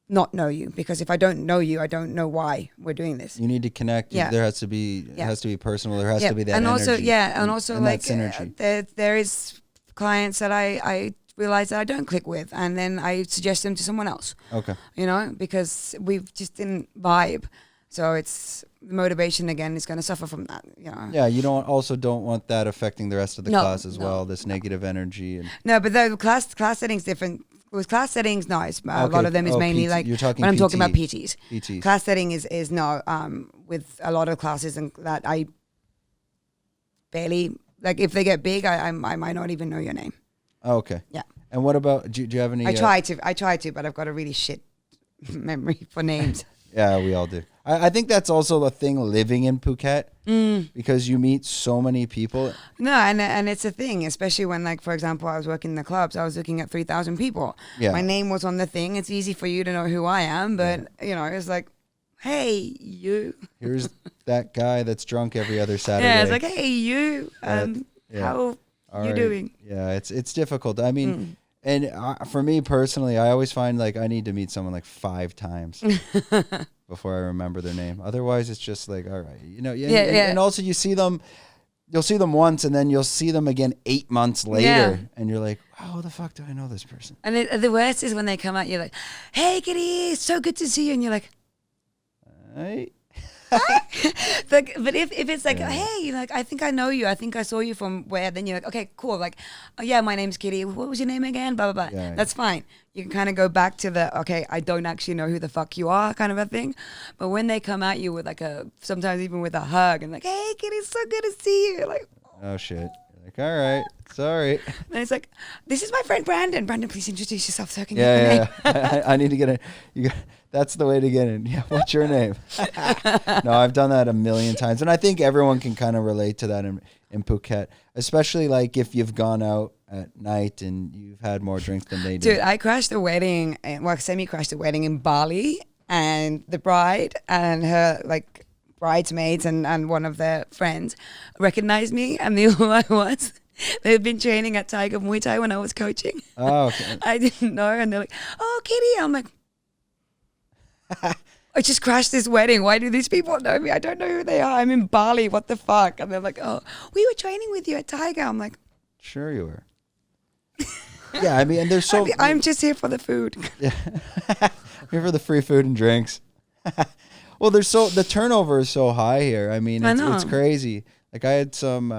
not know you because if I don't know you, I don't know why we're doing this. You need to connect. Yeah. There has to be, it has to be personal. There has to be that and energy. also, and also and like that synergy. there is clients that I realize that I don't click with, and then I suggest them to someone else. Okay. You know, because we just didn't vibe. So it's the motivation again is going to suffer from that. You know. Yeah, you don't want that affecting the rest of the class as well. This negative energy and no, but the class settings different. With class settings, no, it's, a lot of them is mainly PT. like You're talking when I'm PT. talking about PTs. PTs. Class setting is no. With a lot of classes and that I barely like if they get big, I might not even know your name. Oh, okay. Yeah. And what about? Do you have any? I try to, but I've got a really shit memory for names. Yeah, we all do. I think that's also a thing living in Phuket because you meet so many people. No, and it's a thing, especially when, like, for example, I was working in the clubs. I was looking at 3,000 people. Yeah. My name was on the thing. It's easy for you to know who I am, but, you know, it's like, hey, you. Here's that guy that's drunk every other Saturday. Yeah, it's like, hey, you. How you doing? Yeah, it's difficult. I mean, and for me personally, I always find like I need to meet someone like 5 times before I remember their name. Otherwise, it's just like, all right, you know. And also you see them, you'll see them once, and then you'll see them again 8 months later, and you're like, how the fuck do I know this person? And the worst is when they come out, you're like, hey, Kitty, so good to see you, and you're like, Hey. like, but if it's like, hey, like I think I know you, I think I saw you from where, then you're like, okay, cool, like, oh yeah, my name's Kitty, what was your name again, blah blah blah. That's fine. You can kind of go back to the okay, I don't actually know who the fuck you are kind of a thing. But when they come at you with like sometimes even with a hug and like, hey Kitty, so good to see you, like, Oh shit. You're like, all right, sorry. And it's like, this is my friend Brandon. Brandon, please introduce yourself so I can get Yeah, your name. I need to get in. That's the way to get in. Yeah, what's your name? No, I've done that a million times, and I think everyone can kind of relate to that in Phuket, especially like if you've gone out at night and you've had more drinks than they do. Dude, I crashed a wedding, semi-crashed a wedding in Bali, and the bride and her like bridesmaids and one of their friends recognized me and knew who I was. They'd been training at Tiger Muay Thai when I was coaching. Oh, okay. I didn't know, and they're like, "Oh, Kitty," I'm like, I just crashed this wedding. Why do these people know me? I don't know who they are. I'm in Bali. What the fuck? And they're like, oh, we were training with you at Tiger. I'm like, sure you were. Yeah, I mean, and there's so... I'm just here for the food. Yeah. Here for the free food and drinks. Well, the turnover is so high here. I mean, it's crazy. Like I had some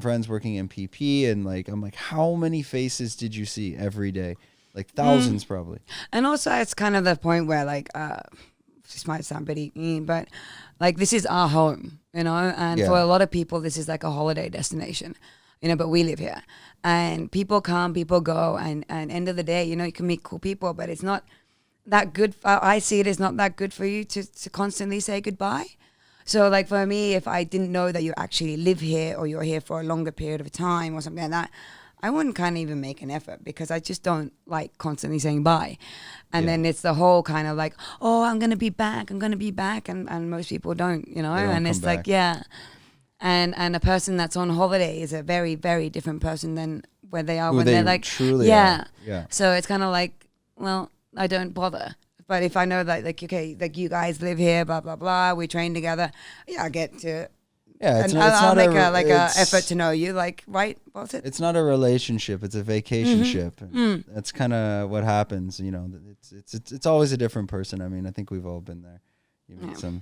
friends working in PP, and like I'm like, how many faces did you see every day? Like thousands probably. And also it's kind of the point where like, this might sound pretty, but like this is our home, you know, and for a lot of people, this is like a holiday destination, you know, but we live here and people come, people go, and end of the day, you know, you can meet cool people, but it's not that good. I see it as not that good for you to constantly say goodbye. So like for me, if I didn't know that you actually live here or you're here for a longer period of time or something like that, I wouldn't kind of even make an effort because I just don't like constantly saying bye. And then it's the whole kind of like, oh, I'm going to be back. And most people don't, you know, and it's like, yeah. And a person that's on holiday is a very, very different person than where they are when they're like, truly are. Yeah. So it's kind of like, well, I don't bother. But if I know that, like, okay, like you guys live here, blah, blah, blah, we train together, I get to... Yeah, I'll make a effort to know you, like, right? What's it? It's not a relationship; it's a vacationship. That's kind of what happens, you know. It's always a different person. I mean, I think we've all been there. You meet some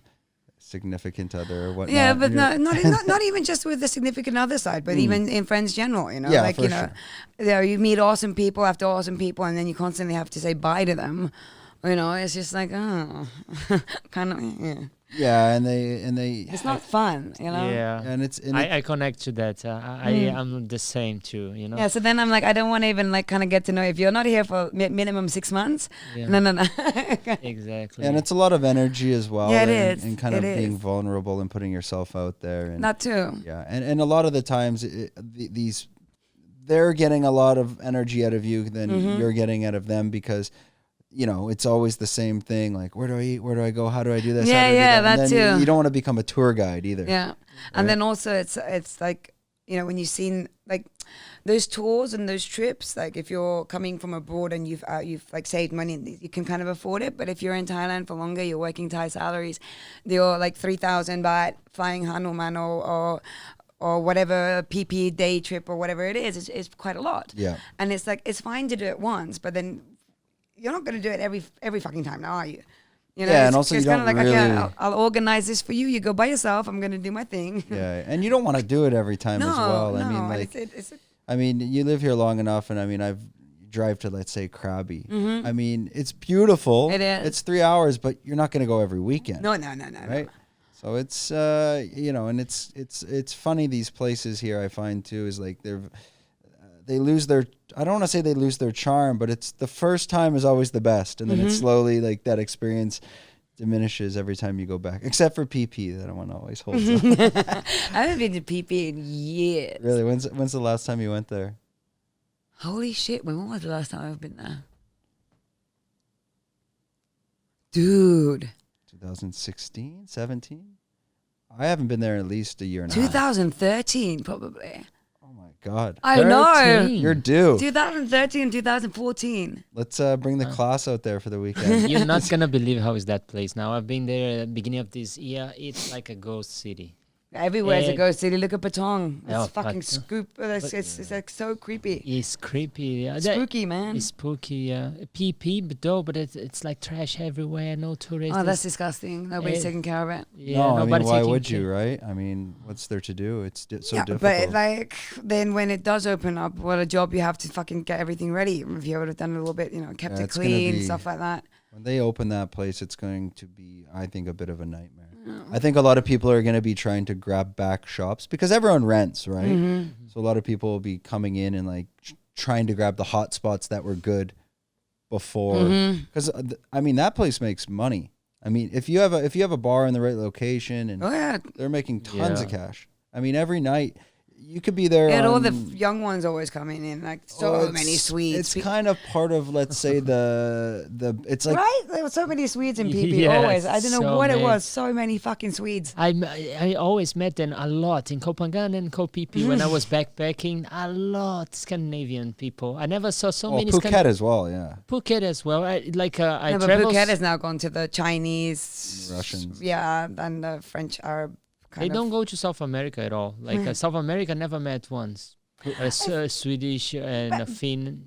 significant other or whatnot. Yeah, but not even just with the significant other side, but even in friends general, you know. Yeah, like for sure. You meet awesome people after awesome people, and then you constantly have to say bye to them. You know, it's just like, oh, kind of, yeah. Yeah, and they. It's not fun, you know. Yeah, and I connect to that. I'm the same too, you know. Yeah, so then I'm like, I don't want to even like kind of get to know if you're not here for minimum 6 months. Yeah. No. Exactly. And it's a lot of energy as well. Yeah, it is. And kind of being vulnerable and putting yourself out there. And that too. Yeah, and a lot of the times they're getting a lot of energy out of you than you're getting out of them because you know, it's always the same thing. Like, where do I eat? Where do I go? How do I do this? Yeah, How do I do that? that And then too. You don't want to become a tour guide either. Yeah. Right? And then also it's like, you know, when you've seen like those tours and those trips, like if you're coming from abroad and you've like saved money, you can kind of afford it. But if you're in Thailand for longer, you're working Thai salaries, they're like 3,000 baht flying Hanuman or whatever PP day trip or whatever it is, it's quite a lot. Yeah. And it's like, it's fine to do it once, but then you're not going to do it every fucking time now, are you? You know, Yeah, and also it's you kind of don't like, really... okay, I'll organize this for you. You go by yourself. I'm going to do my thing. Yeah, and you don't want to do it every time as well. I mean, like, I mean, you live here long enough, and I mean, drive to, let's say, Krabi. Mm-hmm. I mean, it's beautiful. It is. It's 3 hours, but you're not going to go every weekend. No. Right? So it's you know, and it's funny, these places here, I find too, is like they lose their, I don't want to say they lose their charm, but it's the first time is always the best, and then it's slowly like that experience diminishes every time you go back, except for PP. That one always holds up. I haven't been to PP in years. Really? When's the last time you went there? Holy shit, when was the last time I've been there? Dude. 2016, 17? I haven't been there in at least a year and a half. 2013, probably. Oh my God. I know. 13. You're due. 2013, 2014. Let's bring the class out there for the weekend. You're not gonna believe how is that place now. I've been there at the beginning of this year. It's like a ghost city. Everywhere's a ghost city. Look at Patong. It's Oh, fucking Patong. scoop. It's like so creepy. It's creepy. Yeah. Spooky, man. It's spooky. Yeah. PP, but it's like trash everywhere. No tourists. Oh, that's disgusting. Nobody's taking care of it. Yeah, no, I mean, nobody's why taking would you, care. right? I mean, what's there to do? It's so difficult. But like, then when it does open up, what a job you have to fucking get everything ready. If you would have done a little bit, you know, kept Yeah, it it's gonna clean, be- stuff like that. When they open that place, it's going to be, I think, a bit of a nightmare. I think a lot of people are going to be trying to grab back shops because everyone rents, right? Mm-hmm. So a lot of people will be coming in and like trying to grab the hot spots that were good before. Mm-hmm. Because I mean, that place makes money. I mean, if you have a bar in the right location, and Oh yeah, they're making tons of Yeah. cash. I mean, every night you could be there. and all the on- young ones always coming in, like Oh, many Swedes. It's kind of part of, let's say, the it's like right? There were so many Swedes in PP. Yes, always. I don't know so what it many. was. So many fucking Swedes. I always met them a lot in Copenhagen and Kopipi when I was backpacking. A lot Scandinavian people. I never saw so many. Phuket as well, yeah. Phuket as well. I But traveled. Phuket has now gone to the Chinese, Russians. yeah, and the French, Arab. They don't go to South America at all. Like South America, never met once. Swedish and a Finn.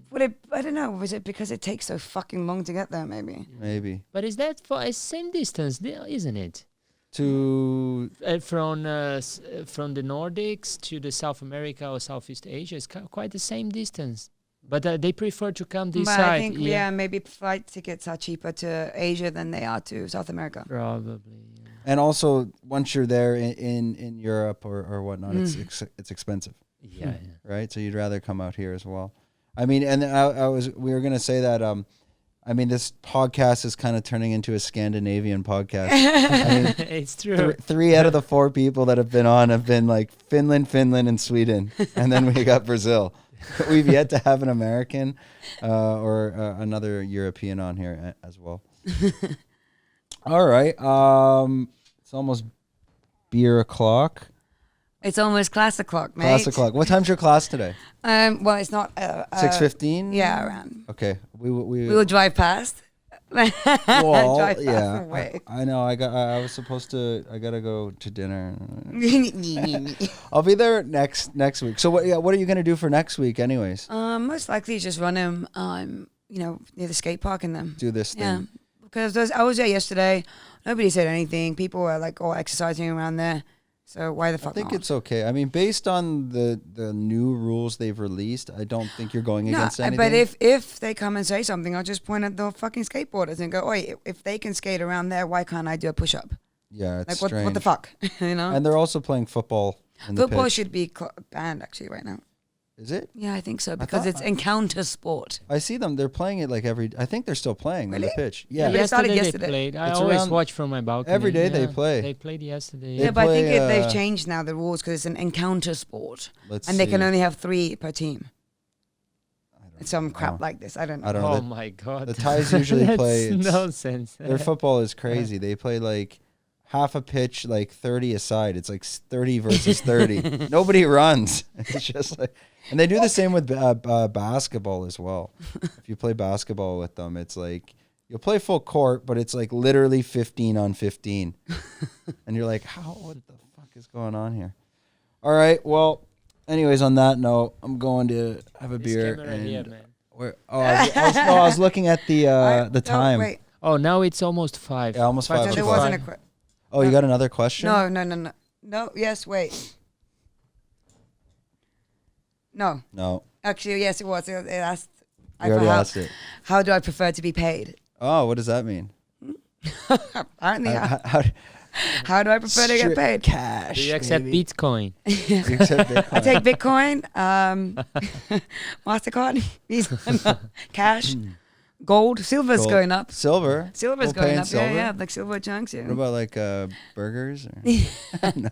I don't know. Was it because it takes so fucking long to get there? Maybe. Maybe But is that for a same distance, isn't it? to From the Nordics to the South America or Southeast Asia, it's quite the same distance. But they prefer to come this But side. I think maybe flight tickets are cheaper to Asia than they are to South America. Probably. Yeah. and also once you're there in Europe or whatnot, it's expensive, Yeah. right? So you'd rather come out here as well. I mean, and we were gonna say that. I mean, this podcast is kind of turning into a Scandinavian podcast. I mean, It's true. three out of the 4 people that have been on have been like Finland, and Sweden, and then we got Brazil. We've yet to have an American or another European on here as well. All right. It's almost beer o'clock. It's almost class o'clock, mate. Class o'clock. What time's your class today? Well, it's not 6:15. Yeah, around. Okay. We We will drive past. Well, drive past yeah. away. I know. I was supposed to. I gotta go to dinner. I'll be there next week. So what are you gonna do for next week, anyways? Most likely just run them. Near the skate park and them. Do this thing. Yeah, because I was there yesterday. Nobody said anything. People were like all exercising around there. So why the fuck I think not? it's okay. I mean, based on the new rules they've released, I don't think you're going against anything. But if they come and say something, I'll just point at the fucking skateboarders and go, "Oi, if they can skate around there, why can't I do a push-up? Yeah, it's Like strange. what the fuck, you know?" And they're also playing football in the Football pitch. should be banned actually right now. Is it? Yeah, I think so because thought- it's encounter sport. I see them. They're playing it like I think they're still playing on the Really? pitch. Yeah. But it started Yesterday yesterday. they played. I It's always around- watch from my balcony. every day they play. They played yesterday. They Yeah, but I think play, they've changed now the rules because it's an encounter sport, Let's and they can see. only have 3 per team. I don't some crap like this. I don't know. I don't know. Oh my God. The Thais usually That's play. nonsense. Their football is crazy. They play like half a pitch, like 30 aside. It's like 30 versus 30. Nobody runs. It's just like, and they do the same with basketball as well. If you play basketball with them, it's like you'll play full court, but it's like literally 15 on 15. And you're like, what the fuck is going on here? All right. Well, anyways, on that note, I'm going to have a beer. And here, man. I was looking at the time. Wait. Oh, now it's almost 5. Yeah, almost 5 So to there 5. wasn't a question. Oh, you got another question? No, yes, wait. No. Actually, yes, it was. It asked. You already asked it. How do I prefer to be paid? Oh, what does that mean? Apparently, how do I prefer to get paid? Cash. Do you accept Bitcoin? You accept Bitcoin? I take Bitcoin, MasterCard, Visa, cash, gold, silver's going up. Silver's Silver's going up. Silver? Yeah, like silver chunks. Yeah. What about like burgers? Or? No.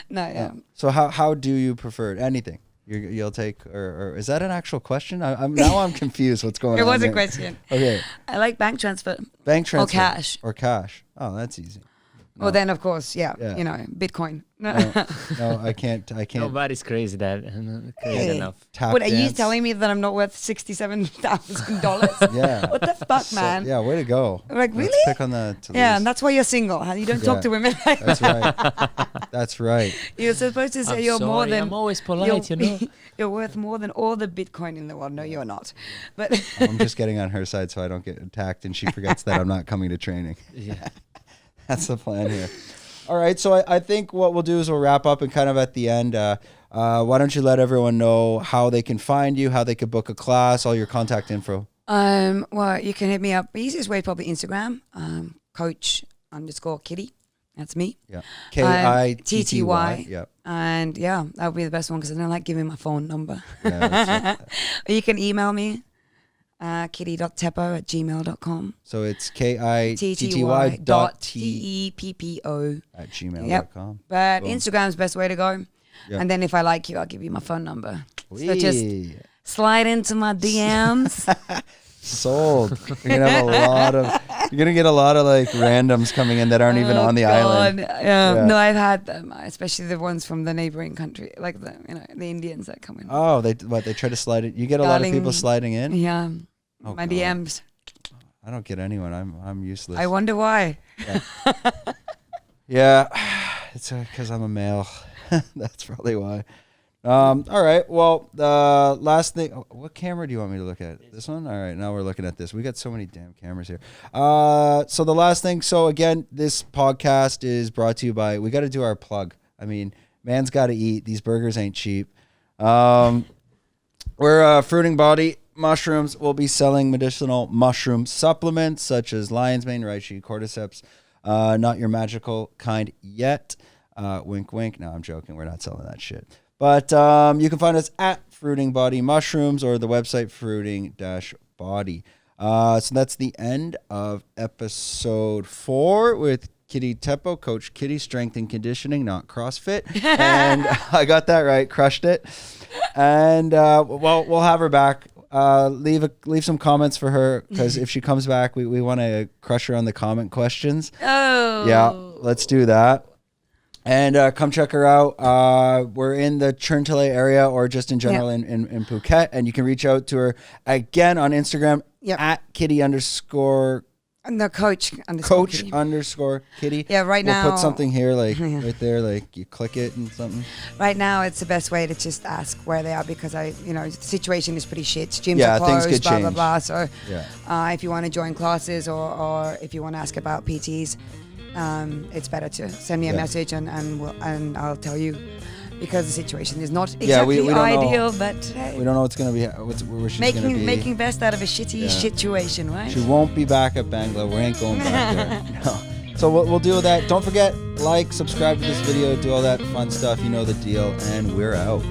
Yeah. So how do you prefer it? Anything? You'll take, or is that an actual question? I'm confused. What's going on? It was there. a question. Okay. I like bank transfer. Bank transfer. Or cash. Oh, that's easy. No. Well, then of course, Bitcoin. No, I can't. Nobody's crazy that crazy enough. What are you telling me that I'm not worth $67,000? Yeah. What the fuck, man? Yeah, way to go. Like, really? Let's pick on the. Yeah, and that's why you're single. You don't talk to women like That's that. right. That's right. You're supposed to say I'm you're sorry, more than. I'm always polite, you know. You're worth more than all the Bitcoin in the world. No, you're not. But I'm just getting on her side so I don't get attacked and she forgets that I'm not coming to training. Yeah. That's the plan here. All right, so I think what we'll do is we'll wrap up and kind of at the end, why don't you let everyone know how they can find you, how they could book a class, all your contact info. Well, you can hit me up. The easiest way is probably Instagram, coach_Kitty. That's me. Yeah. KITTY. Yep. And yeah, that would be the best one because I don't like giving my phone number. Yeah, or you can email me. kitty.teppo@gmail.com. So it's KITTY.TEPPO@gmail.com. Yep. But Boom. Instagram's the best way to go. Yep. And then if I like you, I'll give you my phone number. Wee. So just slide into my DMs. Sold. You're gonna get a lot of like randoms coming in that aren't even on the island. Yeah. No, I've had them, especially the ones from the neighboring country, like the Indians that come in. Oh, they try to slide it. You get a lot of people sliding in. Yeah. Oh, my God. DMs. I don't get anyone. I'm useless. I wonder why. Yeah, it's because I'm a male. That's probably why. All right. Well, the last thing. What camera do you want me to look at? This one. All right. Now we're looking at this. We got so many damn cameras here. So the last thing. So again, this podcast is brought to you by. We got to do our plug. I mean, man's got to eat. These burgers ain't cheap. We're Fruiting Body Mushrooms. We'll be selling medicinal mushroom supplements such as lion's mane, reishi, cordyceps. Not your magical kind yet. Wink, wink. No, I'm joking. We're not selling that shit. But you can find us at Fruiting Body Mushrooms or the website fruiting-body. So that's the end of episode 4 with Kitty Teppo, Coach Kitty, Strength and Conditioning, not CrossFit. And I got that right, crushed it. And we'll have her back. Leave some comments for her because if she comes back, we want to crush her on the comment questions. Oh. Yeah, let's do that. And come check her out. We're in the Cherngtalay area or just in general in Phuket. And you can reach out to her again on Instagram at Kitty _ No, Coach Kitty. Yeah, right now. We'll put something here, like right there, like you click it and something. Right now, it's the best way to just ask where they are because the situation is pretty shit. Gyms Yeah, are closed, things could blah, change. blah, blah. So Yeah. if you want to join classes or if you want to ask about PTs, it's better to send me a message and I'll tell you because the situation is not exactly we don't ideal, know. but hey, We don't know what's gonna be. Where she's gonna be. making best out of a shitty situation, right? She won't be back at Bangla. We ain't going back there. No. So we'll deal with that. Don't forget, like, subscribe to this video, do all that fun stuff. You know the deal, and we're out.